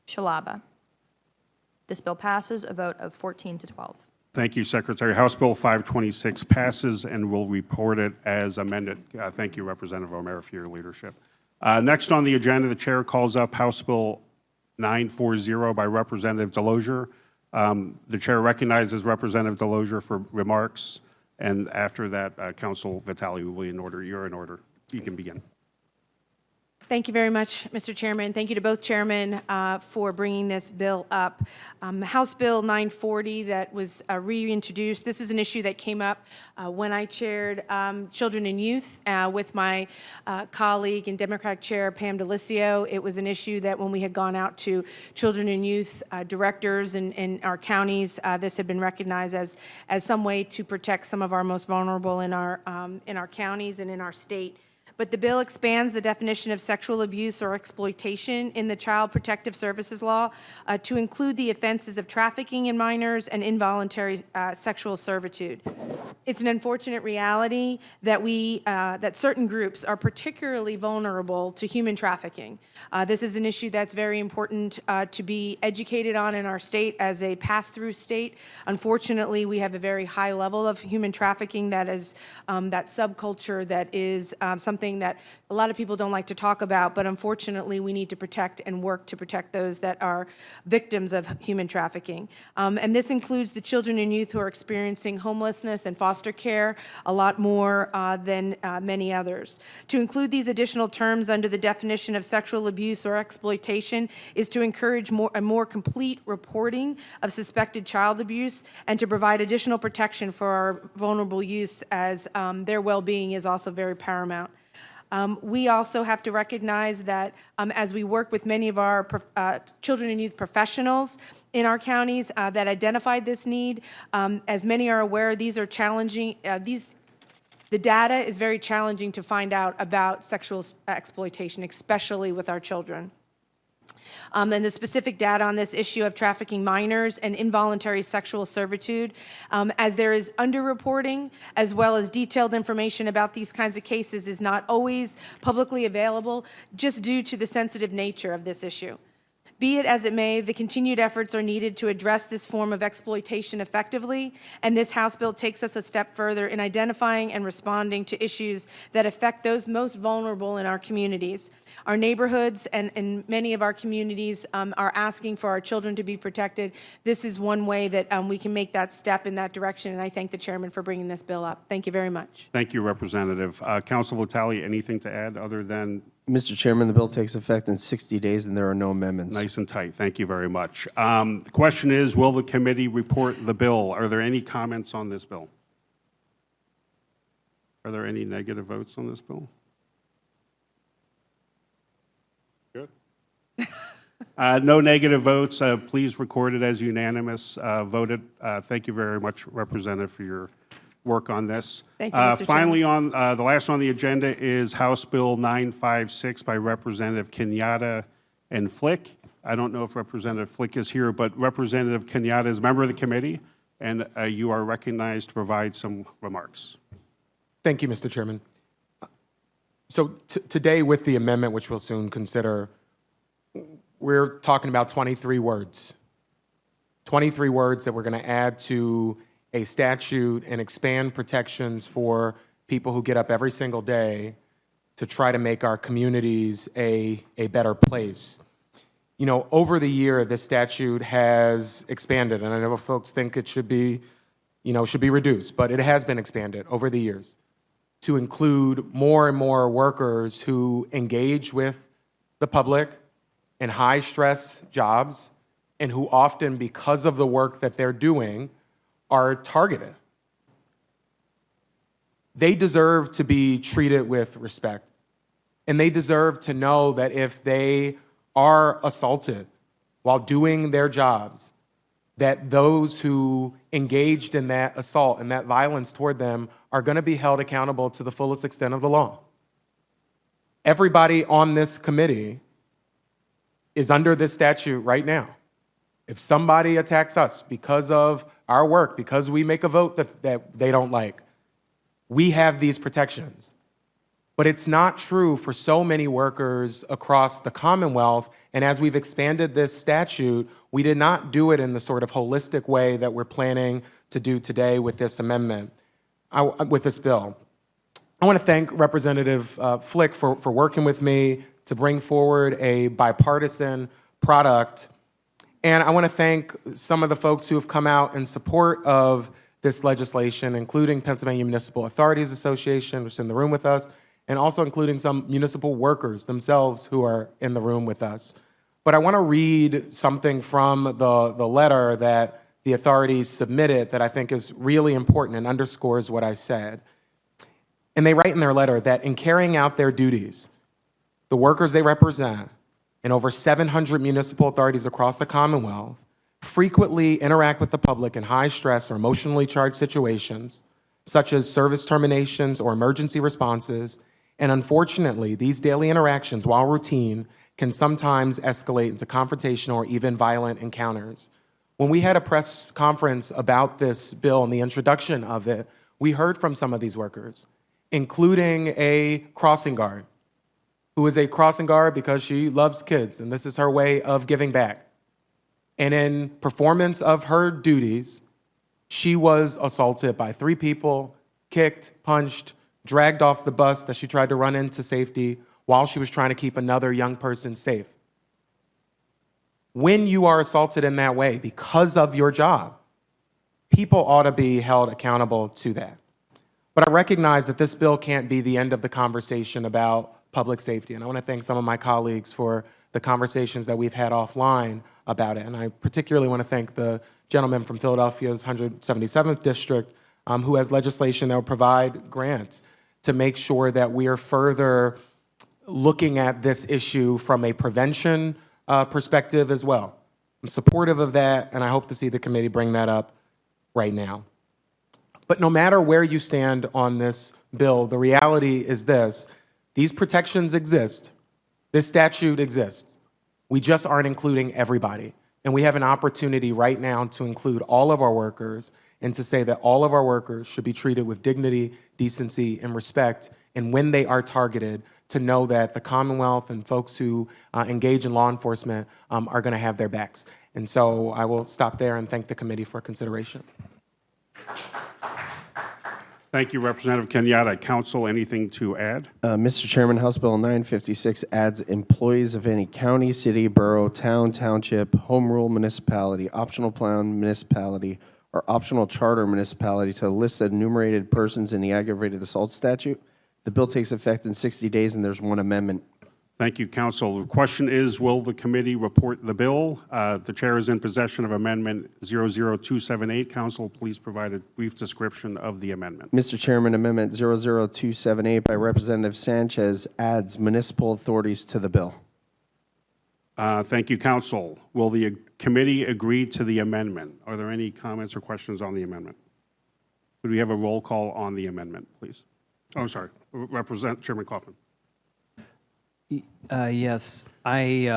Shalaba. This bill passes a vote of 14 to 12. Thank you, Secretary. House Bill 526 passes and will report it as amended. Thank you, Representative O'Meara, for your leadership. Next on the agenda, the chair calls up House Bill 940 by Representative Delosier. The chair recognizes Representative Delosier for remarks, and after that, Council Vitale will be in order. You're in order. You can begin. Thank you very much, Mr. Chairman. Thank you to both chairmen for bringing this bill up. House Bill 940 that was reintroduced, this was an issue that came up when I chaired Children and Youth with my colleague and Democratic Chair Pam Delisio. It was an issue that when we had gone out to Children and Youth directors in our counties, this had been recognized as some way to protect some of our most vulnerable in our counties and in our state. But the bill expands the definition of sexual abuse or exploitation in the Child Protective Services Law to include the offenses of trafficking in minors and involuntary sexual servitude. It's an unfortunate reality that that certain groups are particularly vulnerable to human trafficking. This is an issue that's very important to be educated on in our state as a pass-through state. Unfortunately, we have a very high level of human trafficking that is that subculture that is something that a lot of people don't like to talk about, but unfortunately we need to protect and work to protect those that are victims of human trafficking. And this includes the children and youth who are experiencing homelessness and foster care, a lot more than many others. To include these additional terms under the definition of sexual abuse or exploitation is to encourage a more complete reporting of suspected child abuse and to provide additional protection for our vulnerable youth as their well-being is also very paramount. We also have to recognize that as we work with many of our children and youth professionals in our counties that identified this need, as many are aware, these are challenging. The data is very challenging to find out about sexual exploitation, especially with our children. And the specific data on this issue of trafficking minors and involuntary sexual servitude, as there is underreporting as well as detailed information about these kinds of cases is not always publicly available just due to the sensitive nature of this issue. Be it as it may, the continued efforts are needed to address this form of exploitation effectively, and this House bill takes us a step further in identifying and responding to issues that affect those most vulnerable in our communities. Our neighborhoods and many of our communities are asking for our children to be protected. This is one way that we can make that step in that direction, and I thank the chairman for bringing this bill up. Thank you very much. Thank you, Representative. Council Vitale, anything to add other than? Mr. Chairman, the bill takes effect in 60 days and there are no amendments. Nice and tight. Thank you very much. The question is, will the committee report the bill? Are there any comments on this bill? Are there any negative votes on this bill? Good. No negative votes. Please record it as unanimous voted. Thank you very much, Representative, for your work on this. Thank you, Mr. Finally, on the last on the agenda is House Bill 956 by Representative Kenyatta and Flick. I don't know if Representative Flick is here, but Representative Kenyatta is a member of the committee, and you are recognized to provide some remarks. Thank you, Mr. Chairman. So today, with the amendment, which we'll soon consider, we're talking about 23 words. 23 words that we're going to add to a statute and expand protections for people who get up every single day to try to make our communities a better place. You know, over the year, this statute has expanded, and I know folks think it should be, should be reduced, but it has been expanded over the years to include more and more workers who engage with the public in high-stress jobs and who often, because of the work that they're doing, are targeted. They deserve to be treated with respect, and they deserve to know that if they are assaulted while doing their jobs, that those who engaged in that assault and that violence toward them are going to be held accountable to the fullest extent of the law. Everybody on this committee is under this statute right now. If somebody attacks us because of our work, because we make a vote that they don't like, we have these protections. But it's not true for so many workers across the Commonwealth. And as we've expanded this statute, we did not do it in the sort of holistic way that we're planning to do today with this amendment, with this bill. I want to thank Representative Flick for working with me to bring forward a bipartisan product. And I want to thank some of the folks who have come out in support of this legislation, including Pennsylvania Municipal Authorities Association, which is in the room with us, and also including some municipal workers themselves who are in the room with us. But I want to read something from the letter that the authorities submitted that I think is really important and underscores what I said. And they write in their letter that in carrying out their duties, the workers they represent in over 700 municipal authorities across the Commonwealth frequently interact with the public in high-stress or emotionally charged situations, such as service terminations or emergency responses. And unfortunately, these daily interactions, while routine, can sometimes escalate into confrontational or even violent encounters. When we had a press conference about this bill and the introduction of it, we heard from some of these workers, including a crossing guard, who is a crossing guard because she loves kids, and this is her way of giving back. And in performance of her duties, she was assaulted by 3 people, kicked, punched, dragged off the bus that she tried to run into safety while she was trying to keep another young person safe. When you are assaulted in that way because of your job, people ought to be held accountable to that. But I recognize that this bill can't be the end of the conversation about public safety. And I want to thank some of my colleagues for the conversations that we've had offline about it. And I particularly want to thank the gentleman from Philadelphia's 177th District who has legislation that will provide grants to make sure that we are further looking at this issue from a prevention perspective as well. I'm supportive of that, and I hope to see the committee bring that up right now. But no matter where you stand on this bill, the reality is this: these protections exist. This statute exists. We just aren't including everybody. And we have an opportunity right now to include all of our workers and to say that all of our workers should be treated with dignity, decency, and respect. And when they are targeted, to know that the Commonwealth and folks who engage in law enforcement are going to have their backs. And so I will stop there and thank the committee for consideration. Thank you, Representative Kenyatta. Council, anything to add? Mr. Chairman, House Bill 956 adds employees of any county, city, borough, town, township, home rule municipality, optional plan municipality, or optional charter municipality to a list of enumerated persons in the aggravated assault statute. The bill takes effect in 60 days, and there's one amendment. Thank you, Council. The question is, will the committee report the bill? The chair is in possession of Amendment 00278. Council, please provide a brief description of the amendment. Mr. Chairman, Amendment 00278 by Representative Sanchez adds municipal authorities to the bill. Thank you, Council. Will the committee agree to the amendment? Are there any comments or questions on the amendment? Could we have a roll call on the amendment, please? Oh, I'm sorry. Chairman Kaufman. Yes, I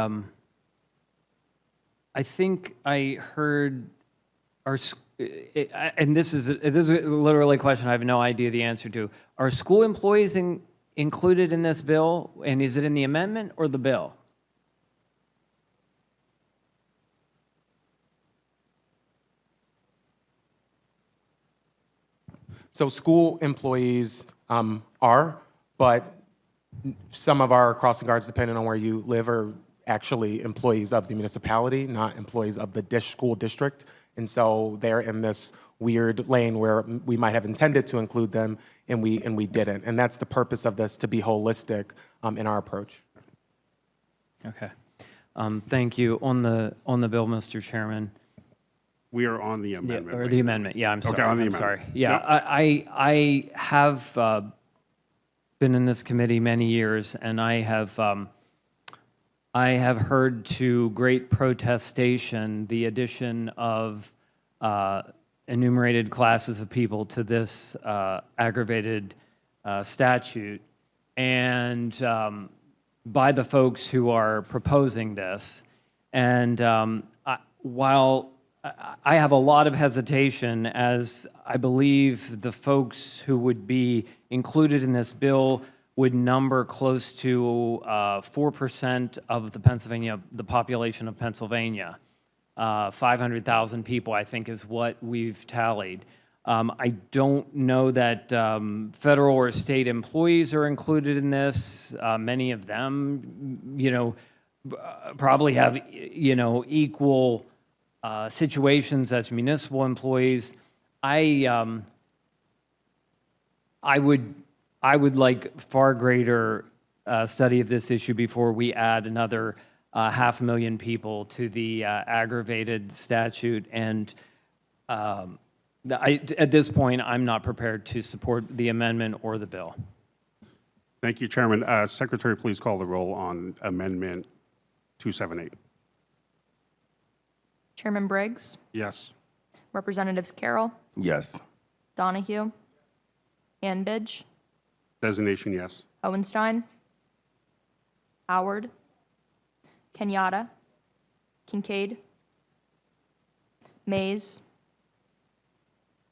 think I heard and this is literally a question I have no idea the answer to. Are school employees included in this bill, and is it in the amendment or the bill? So school employees are, but some of our crossing guards, depending on where you live, are actually employees of the municipality, not employees of the school district. And so they're in this weird lane where we might have intended to include them and we didn't. And that's the purpose of this, to be holistic in our approach. Okay. Thank you. On the bill, Mr. Chairman. We are on the amendment. Or the amendment. Yeah, I'm sorry. Okay, on the I'm amendment. sorry. Yeah, Yep. I have been in this committee many years, and I have I have heard to great protestation the addition of enumerated classes of people to this aggravated statute, and by the folks who are proposing this. And while I have a lot of hesitation, as I believe the folks who would be included in this bill would number close to 4% of the population of Pennsylvania. 500,000 people, I think, is what we've tallied. I don't know that federal or state employees are included in this. Many of them, probably have, equal situations as municipal employees. I would like far greater study of this issue before we add another 500,000 people to the aggravated statute. And at this point, I'm not prepared to support the amendment or the bill. Thank you, Chairman. Secretary, please call the roll on Amendment 278. Chairman Briggs, Yes. Representatives Carroll, Yes. Donahue, Hanbidge, Designation, yes. Hohenstein, Howard, Kenyatta, Kincaid, Mays,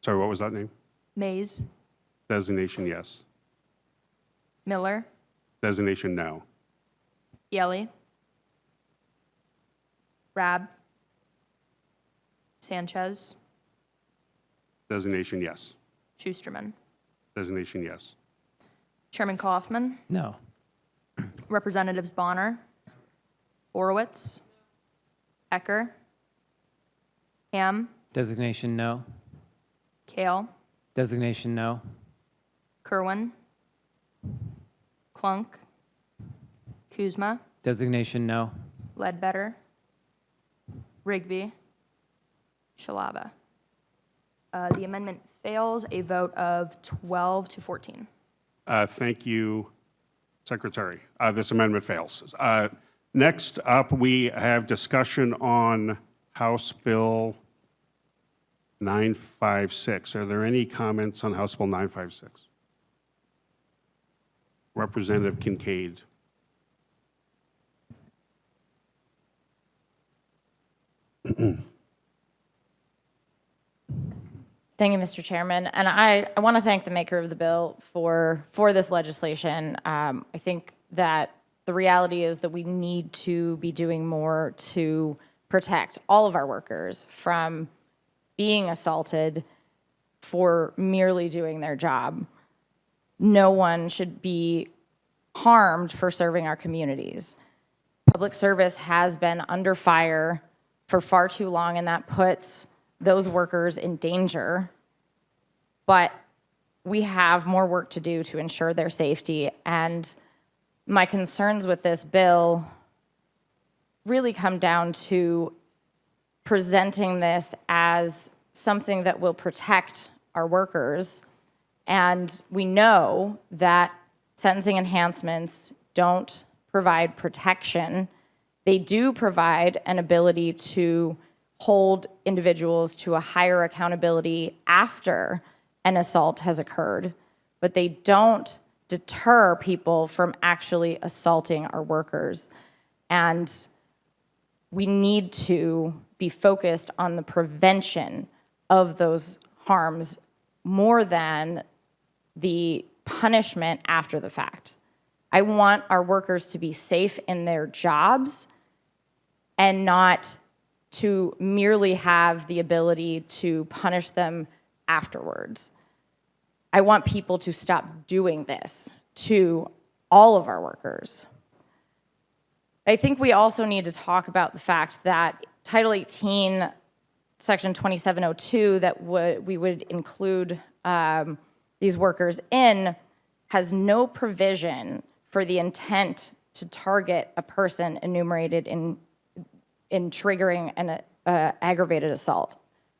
Sorry, what was that name? Mays, Designation, yes. Miller, Designation, no. Yelly, Rab, Sanchez, Designation, yes. Schusterman. Designation, yes. Chairman Kaufman, No. Representatives Bonner, Horowitz, Ecker, Ham, Designation, no. Kale, Designation, no. Kerwin, Clunk, Kuzma, Designation, no. Ledbetter, Rigby, Shalaba. The amendment fails, a vote of 12 to 14. Thank you, Secretary. This amendment fails. Next up, we have discussion on House Bill 956. Are there any comments on House Bill 956? Representative Kincaid. Thank you, Mr. Chairman. And I want to thank the maker of the bill for this legislation. I think that the reality is that we need to be doing more to protect all of our workers from being assaulted for merely doing their job. No one should be harmed for serving our communities. Public service has been under fire for far too long, and that puts those workers in danger. But we have more work to do to ensure their safety. And my concerns with this bill really come down to presenting this as something that will protect our workers. And we know that sentencing enhancements don't provide protection. They do provide an ability to hold individuals to a higher accountability after an assault has occurred, but they don't deter people from actually assaulting our workers. And we need to be focused on the prevention of those harms more than the punishment after the fact. I want our workers to be safe in their jobs and not to merely have the ability to punish them afterwards. I want people to stop doing this to all of our workers. I think we also need to talk about the fact that Title 18, Section 2702, that we would include these workers in, has no provision for the intent to target a person enumerated in triggering an aggravated assault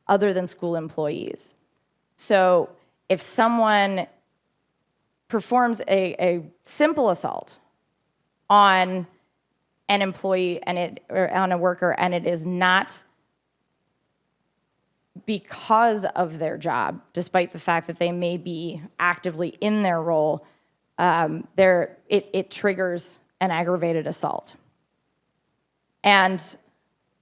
other than school employees. So if someone performs a simple assault on an employee or on a worker, and it is not because of their job, despite the fact that they may be actively in their role, it triggers an aggravated assault. And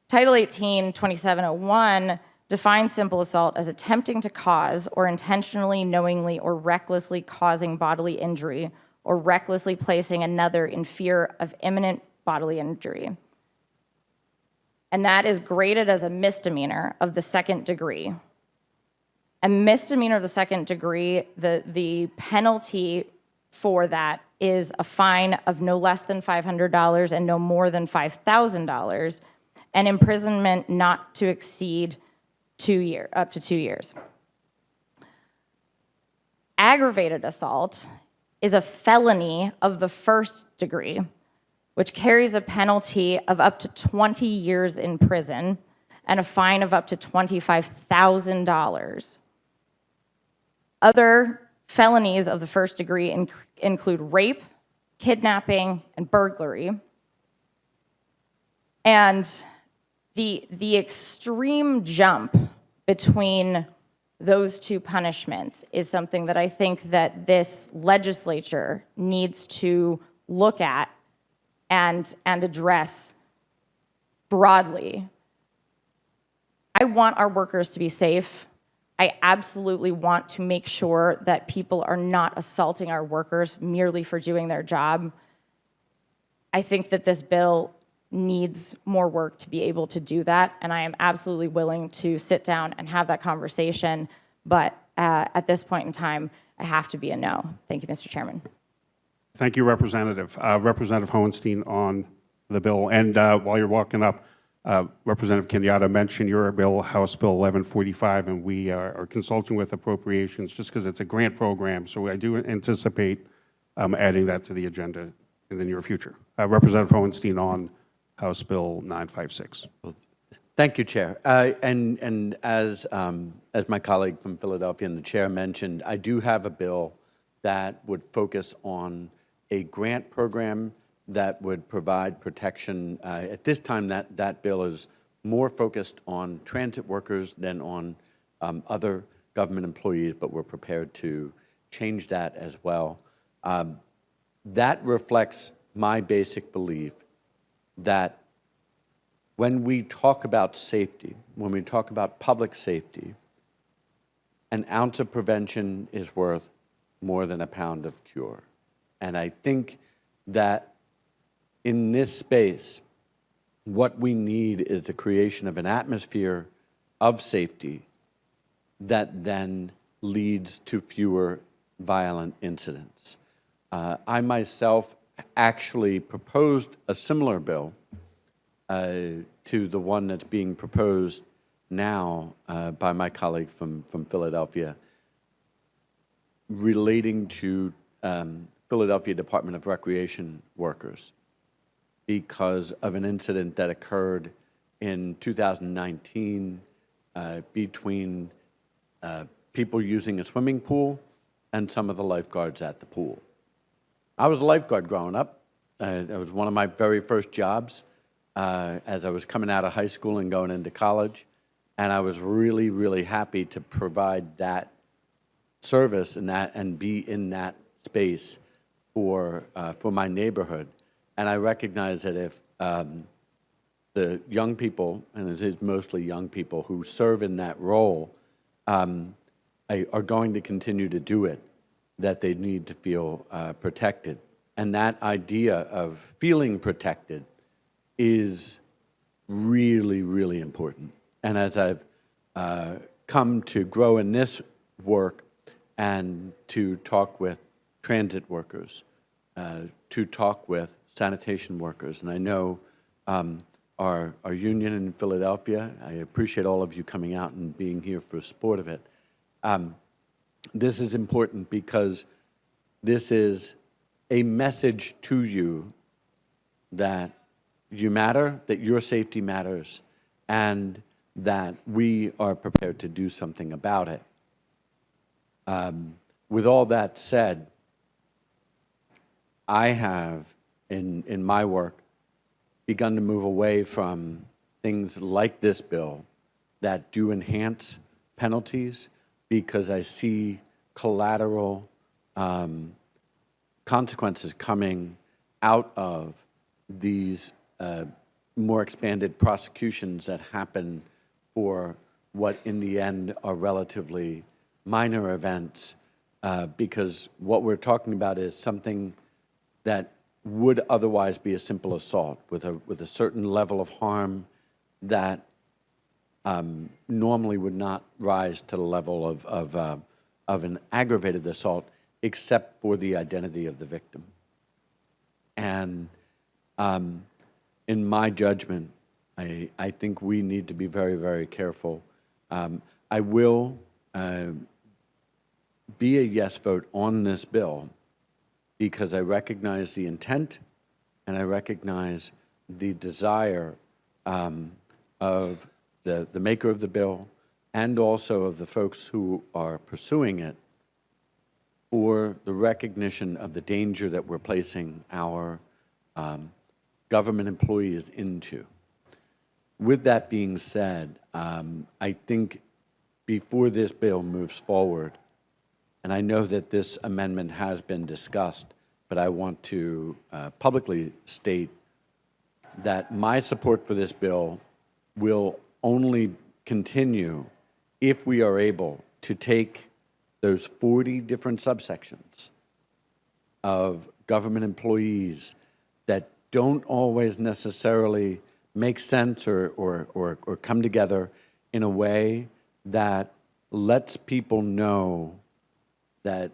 Title 18, 2701 defines simple assault as attempting to cause or intentionally, knowingly, or recklessly causing bodily injury or recklessly placing another in fear of imminent bodily injury. And that is graded as a misdemeanor of the second degree. A misdemeanor of the second degree, the penalty for that is a fine of no less than $500 and no more than $5,000, and imprisonment not to exceed up to 2 years. Aggravated assault is a felony of the first degree, which carries a penalty of up to 20 years in prison and a fine of up to $25,000. Other felonies of the first degree include rape, kidnapping, and burglary. And the extreme jump between those two punishments is something that I think that this legislature needs to look at and address broadly. I want our workers to be safe. I absolutely want to make sure that people are not assaulting our workers merely for doing their job. I think that this bill needs more work to be able to do that, and I am absolutely willing to sit down and have that conversation, but at this point in time, I have to be a no. Thank you, Mr. Chairman. Thank you, Representative. Representative Hohenstein on the bill. And while you're walking up, Representative Kenyatta mentioned your bill, House Bill 1145, and we are consulting with appropriations just because it's a grant program. So I do anticipate adding that to the agenda in the near future. Representative Hohenstein on House Bill 956. Thank you, Chair. And as my colleague from Philadelphia and the Chair mentioned, I do have a bill that would focus on a grant program that would provide protection. At this time, that bill is more focused on transit workers than on other government employees, but we're prepared to change that as well. That reflects my basic belief that when we talk about safety, when we talk about public safety, an ounce of prevention is worth more than a pound of cure. And I think that in this space, what we need is the creation of an atmosphere of safety that then leads to fewer violent incidents. I myself actually proposed a similar bill to the one that's being proposed now by my colleague from Philadelphia, relating to Philadelphia Department of Recreation workers because of an incident that occurred in 2019 between people using a swimming pool and some of the lifeguards at the pool. I was a lifeguard growing up. That was one of my very first jobs as I was coming out of high school and going into college. And I was really, really happy to provide that service and be in that space for my neighborhood. And I recognize that if the young people, and it is mostly young people who serve in that role, are going to continue to do it, that they need to feel protected. And that idea of feeling protected is really, really important. And as I've come to grow in this work and to talk with transit workers, to talk with sanitation workers, and I know our union in Philadelphia, I appreciate all of you coming out and being here for support of it. This is important because this is a message to you that you matter, that your safety matters, and that we are prepared to do something about it. With all that said, I have, in my work, begun to move away from things like this bill that do enhance penalties, because I see collateral consequences coming out of these more expanded prosecutions that happen for what in the end are relatively minor events, because what we're talking about is something that would otherwise be a simple assault with a certain level of harm that normally would not rise to the level of an aggravated assault, except for the identity of the victim. And in my judgment, I think we need to be very, very careful. I will be a yes vote on this bill because I recognize the intent and I recognize the desire of the maker of the bill and also of the folks who are pursuing it for the recognition of the danger that we're placing our government employees into. With that being said, I think before this bill moves forward, and I know that this amendment has been discussed, but I want to publicly state that my support for this bill will only continue if we are able to take those 40 different subsections of government employees that don't always necessarily make sense or come together in a way that lets people know that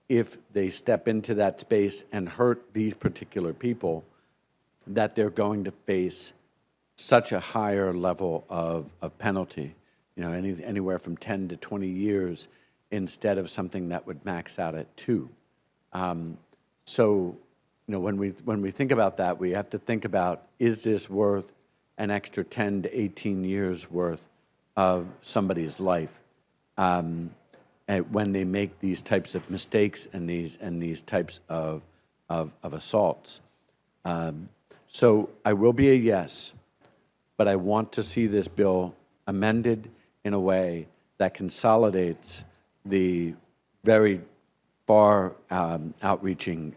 if they step into that space and hurt these particular people, that they're going to face such a higher level of penalty, you know, anywhere from 10 to 20 years instead of something that would max out at 2. So, you know, when we think about that, we have to think about, is this worth an extra 10 to 18 years worth of somebody's life when they make these types of mistakes and these types of assaults? So I will be a yes, but I want to see this bill amended in a way that consolidates the very far outreaching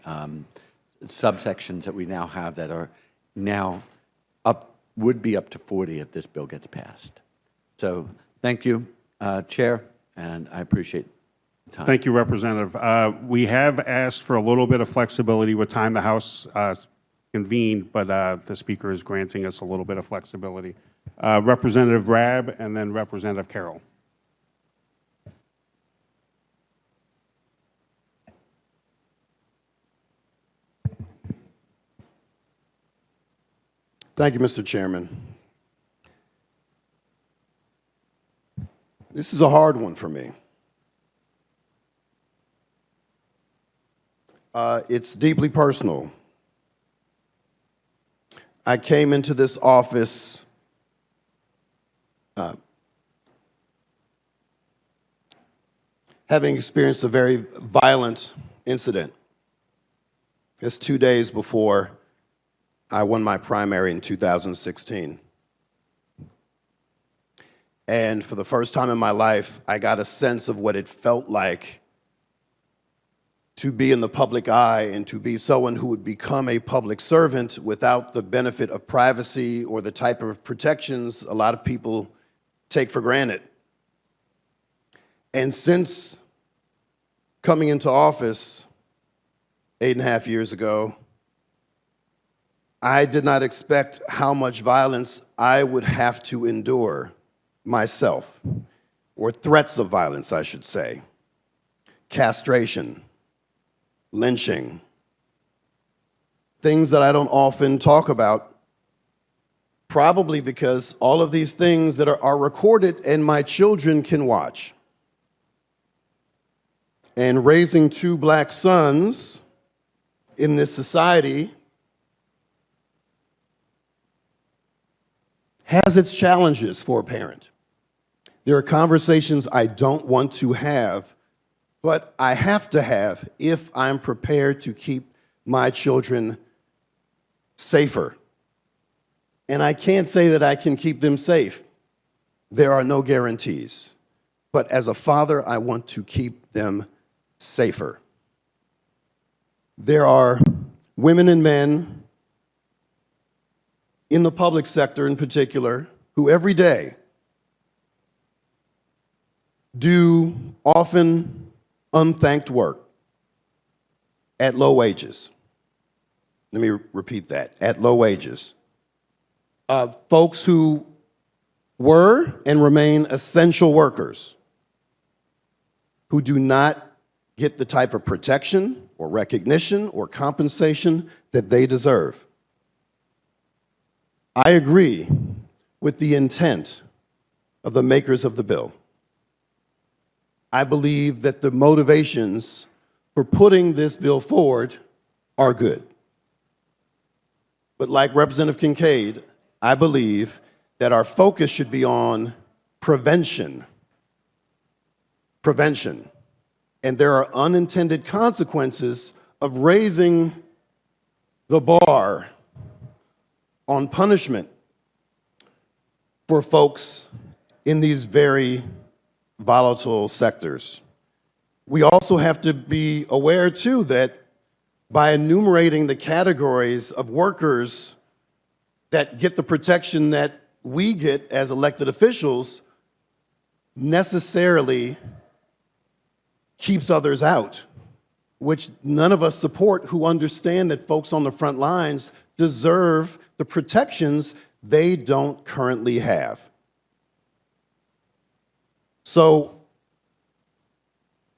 subsections that we now have that are now would be up to 40 if this bill gets passed. So thank you, Chair, and I appreciate the time. Thank you, Representative. We have asked for a little bit of flexibility with time the House convened, but the Speaker is granting us a little bit of flexibility. Representative Rabb and then Representative Carroll. Thank you, Mr. Chairman. This is a hard one for me. It's deeply personal. I came into this office having experienced a very violent incident. It's 2 days before I won my primary in 2016. And for the first time in my life, I got a sense of what it felt like to be in the public eye and to be someone who would become a public servant without the benefit of privacy or the type of protections a lot of people take for granted. And since coming into office 8.5 years ago, I did not expect how much violence I would have to endure myself, or threats of violence, I should say. Castration, lynching, things that I don't often talk about, probably because all of these things that are recorded and my children can watch. And raising 2 black sons in this society has its challenges for a parent. There are conversations I don't want to have, but I have to have if I'm prepared to keep my children safer And I can't say that I can keep them safe. There are no guarantees. But as a father, I want to keep them safer. There are women and men in the public sector in particular who every day do often unthanked work at low wages. Let me repeat that, at low wages. Folks who were and remain essential workers who do not get the type of protection or recognition or compensation that they deserve. I agree with the intent of the makers of the bill. I believe that the motivations for putting this bill forward are good. But like Representative Kincaid, I believe that our focus should be on prevention. Prevention. And there are unintended consequences of raising the bar on punishment for folks in these very volatile sectors. We also have to be aware, too, that by enumerating the categories of workers that get the protection that we get as elected officials necessarily keeps others out, which none of us support, who understand that folks on the front lines deserve the protections they don't currently have. So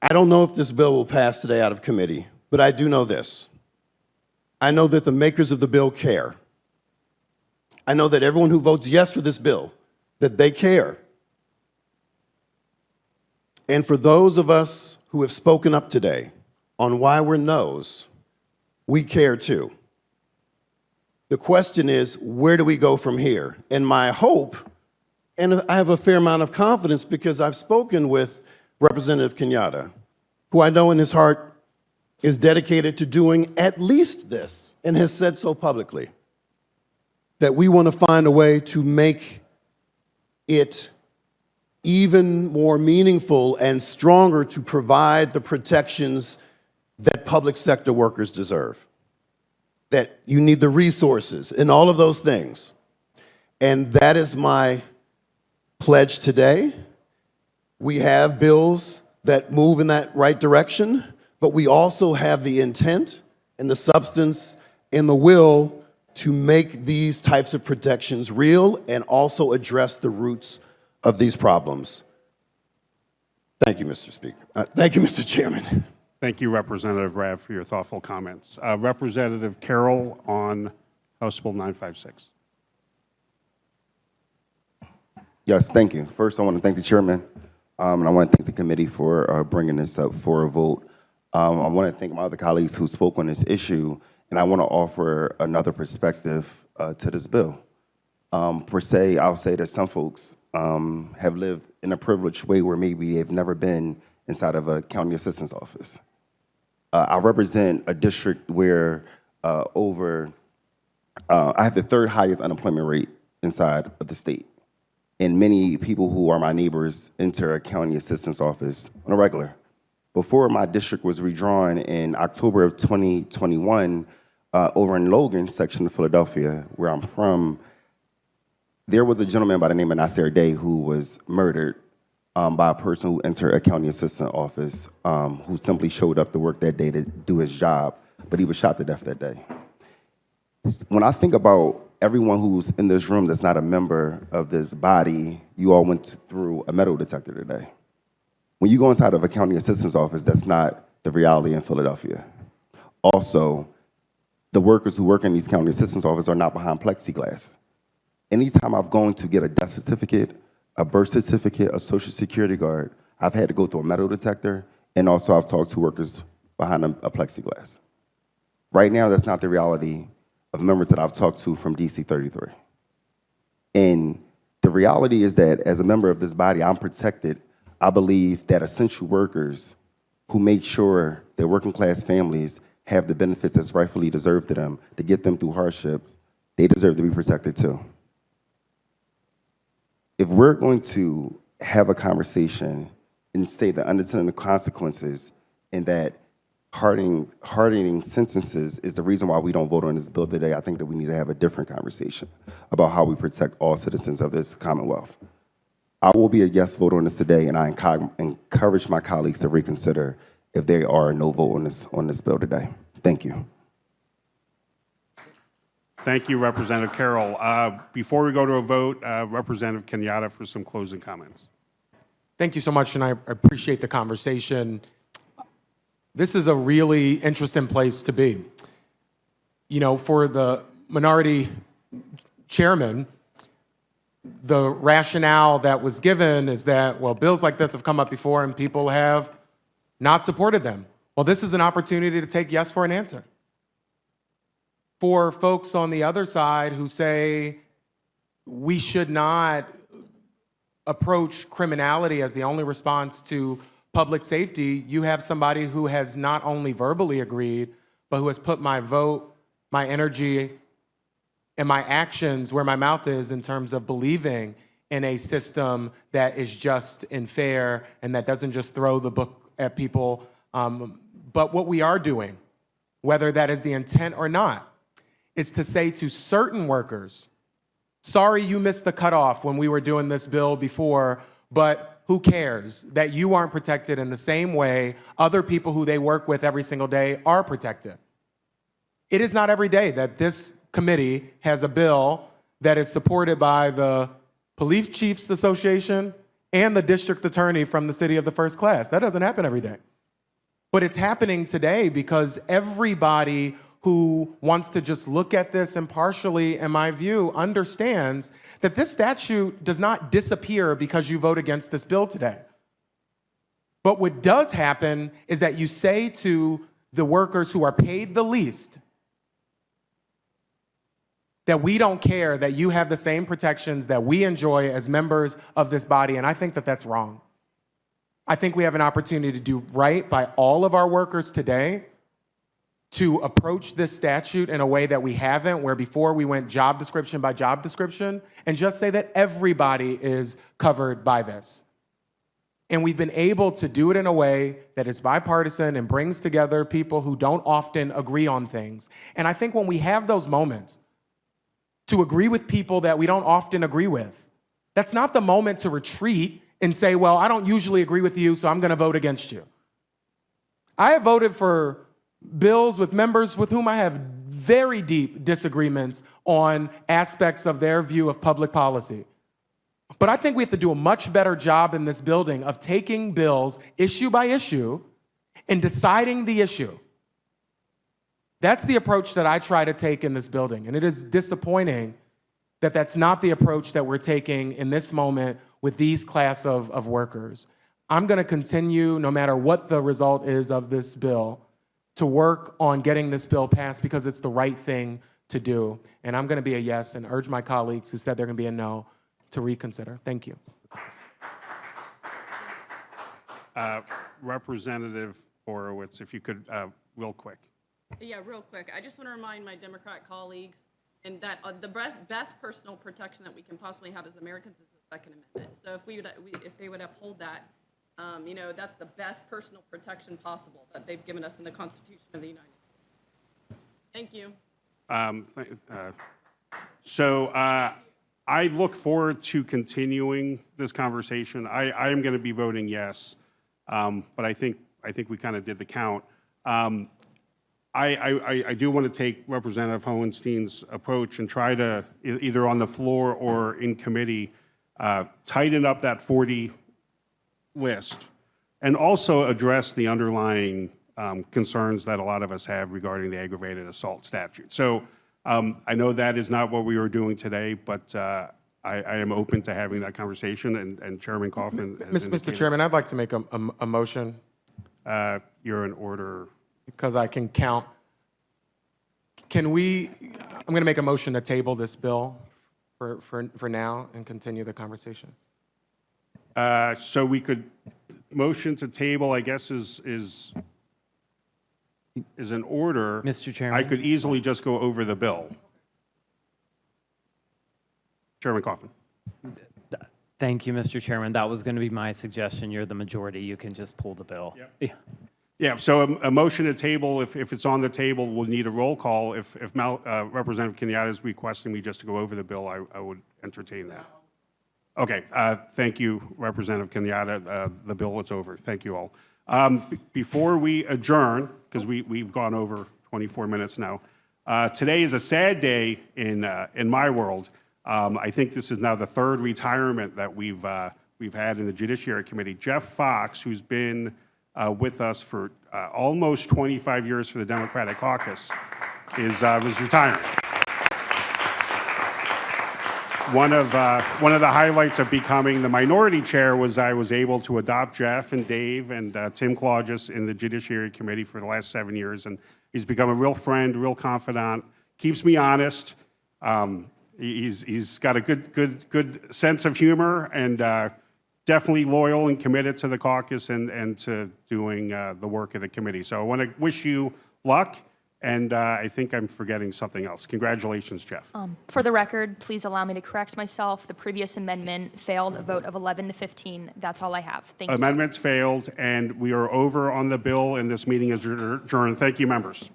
I don't know if this bill will pass today out of committee, but I do know this. I know that the makers of the bill care. I know that everyone who votes yes for this bill, that they care. And for those of us who have spoken up today on why we're no's, we care too. The question is, where do we go from here? And my hope, and I have a fair amount of confidence because I've spoken with Representative Kenyatta, who I know in his heart is dedicated to doing at least this and has said so publicly, that we want to find a way to make it even more meaningful and stronger to provide the protections that public sector workers deserve, that you need the resources and all of those things. And that is my pledge today. We have bills that move in that right direction, but we also have the intent and the substance and the will to make these types of protections real and also address the roots of these problems. Thank you, Mr. Speaker. Thank you, Mr. Chairman. Thank you, Representative Rabb, for your thoughtful comments. Representative Carroll on House Bill 956. Yes, thank you. First, I want to thank the chairman, and I want to thank the committee for bringing this up for a vote. I want to thank my other colleagues who spoke on this issue, and I want to offer another perspective to this bill. Per se, I'll say that some folks have lived in a privileged way where maybe they've never been inside of a county assistance office. I represent a district where I have the third highest unemployment rate inside of the state. And many people who are my neighbors enter a county assistance office on a regular. Before my district was redrawn in October of 2021, over in Logan section of Philadelphia, where I'm from, there was a gentleman by the name of Nasir Day who was murdered by a person who entered a county assistant office who simply showed up to work that day to do his job, but he was shot to death that day. When I think about everyone who's in this room that's not a member of this body, you all went through a metal detector today. When you go inside of a county assistance office, that's not the reality in Philadelphia. Also, the workers who work in these county assistance offices are not behind plexiglass. Anytime I've gone to get a death certificate, a birth certificate, a social security card, I've had to go through a metal detector, and also I've talked to workers behind a plexiglass. Right now, that's not the reality of members that I've talked to from DC 33. And the reality is that as a member of this body, I'm protected. I believe that essential workers who make sure that working class families have the benefits that's rightfully deserved to them to get them through hardships, they deserve to be protected too. if we're going to have a conversation and say the unintended consequences and that hardening sentences is the reason why we don't vote on this bill today, I think that we need to have a different conversation about how we protect all citizens of this Commonwealth. I will be a yes vote on this today, and I encourage my colleagues to reconsider if they are a no vote on this bill today. Thank you. Thank you, Representative Carroll. Before we go to a vote, Representative Kenyatta for some closing comments. Thank you so much, and I appreciate the conversation. This is a really interesting place to be. You know, for the minority chairman, the rationale that was given is that, well, bills like this have come up before and people have not supported them. Well, this is an opportunity to take yes for an answer. For folks on the other side who say we should not approach criminality as the only response to public safety, you have somebody who has not only verbally agreed, but who has put my vote, my energy, and my actions where my mouth is in terms of believing in a system that is just and fair and that doesn't just throw the book at people. But what we are doing, whether that is the intent or not, is to say to certain workers, sorry you missed the cutoff when we were doing this bill before, but who cares that you aren't protected in the same way other people who they work with every single day are protected. It is not every day that this committee has a bill that is supported by the Police Chiefs Association and the district attorney from the city of the first class. That doesn't happen every day. But it's happening today because everybody who wants to just look at this impartially, in my view, understands that this statute does not disappear because you vote against this bill today. But what does happen is that you say to the workers who are paid the least that we don't care that you have the same protections that we enjoy as members of this body, and I think that that's wrong. I think we have an opportunity to do right by all of our workers today, to approach this statute in a way that we haven't, where before we went job description by job description, and just say that everybody is covered by this. And we've been able to do it in a way that is bipartisan and brings together people who don't often agree on things. And I think when we have those moments to agree with people that we don't often agree with, that's not the moment to retreat and say, well, I don't usually agree with you, so I'm going to vote against you. I have voted for bills with members with whom I have very deep disagreements on aspects of their view of public policy. But I think we have to do a much better job in this building of taking bills issue by issue and deciding the issue. That's the approach that I try to take in this building. And it is disappointing that that's not the approach that we're taking in this moment with these class of workers. I'm going to continue, no matter what the result is of this bill, to work on getting this bill passed because it's the right thing to do. And I'm going to be a yes and urge my colleagues who said they're going to be a no to reconsider. Thank you. Representative Horowitz, if you could, real quick. Yeah, real quick. I just want to remind my Democrat colleagues and that the best personal protection that we can possibly have as Americans is the Second Amendment. So if they would uphold that, you know, that's the best personal protection possible that they've given us in the Constitution of the United States. Thank you. I look forward to continuing this conversation. I am going to be voting yes, but I think we kind of did the count. I do want to take Representative Hohenstein's approach and try to, either on the floor or in committee, tighten up that 40 list and also address the underlying concerns that a lot of us have regarding the aggravated assault statute. So I know that is not what we were doing today, but I am open to having that conversation, and Chairman Kaufman has Mr. Chairman, I'd like to make a motion. You're in order. Because I can count. I'm going to make a motion to table this bill for now and continue the conversation. So we could motion to table, I guess, is an order. Mr. Chairman? I could easily just go over the bill. Chairman Kaufman. Thank you, Mr. Chairman. That was going to be my suggestion. You're the majority. You can just pull the bill. Yeah. Yeah, so a motion to table, if it's on the table, we'll need a roll call. If Representative Kenyatta is requesting me just to go over the bill, I would entertain that. Okay, thank you, Representative Kenyatta. The bill is over. Thank you all. Before we adjourn, because we've gone over 24 minutes now, today is a sad day in my world. I think this is now the third retirement that we've had in the Judiciary Committee. Jeff Fox, who's been with us for almost 25 years for the Democratic Caucus, is retiring. One of the highlights of becoming the minority chair was I was able to adopt Jeff and Dave and Tim Claudius in the Judiciary Committee for the last 7 years, and he's become a real friend, real confidant, keeps me honest. He's got a good sense of humor and definitely loyal and committed to the caucus and to doing the work of the committee. So I want to wish you luck, and I think I'm forgetting something else. Congratulations, Jeff. For the record, please allow me to correct myself. The previous amendment failed a vote of 11 to 15. That's all I have. Thank you. Amendments failed, and we are over on the bill, and this meeting is adjourned. Thank you, members.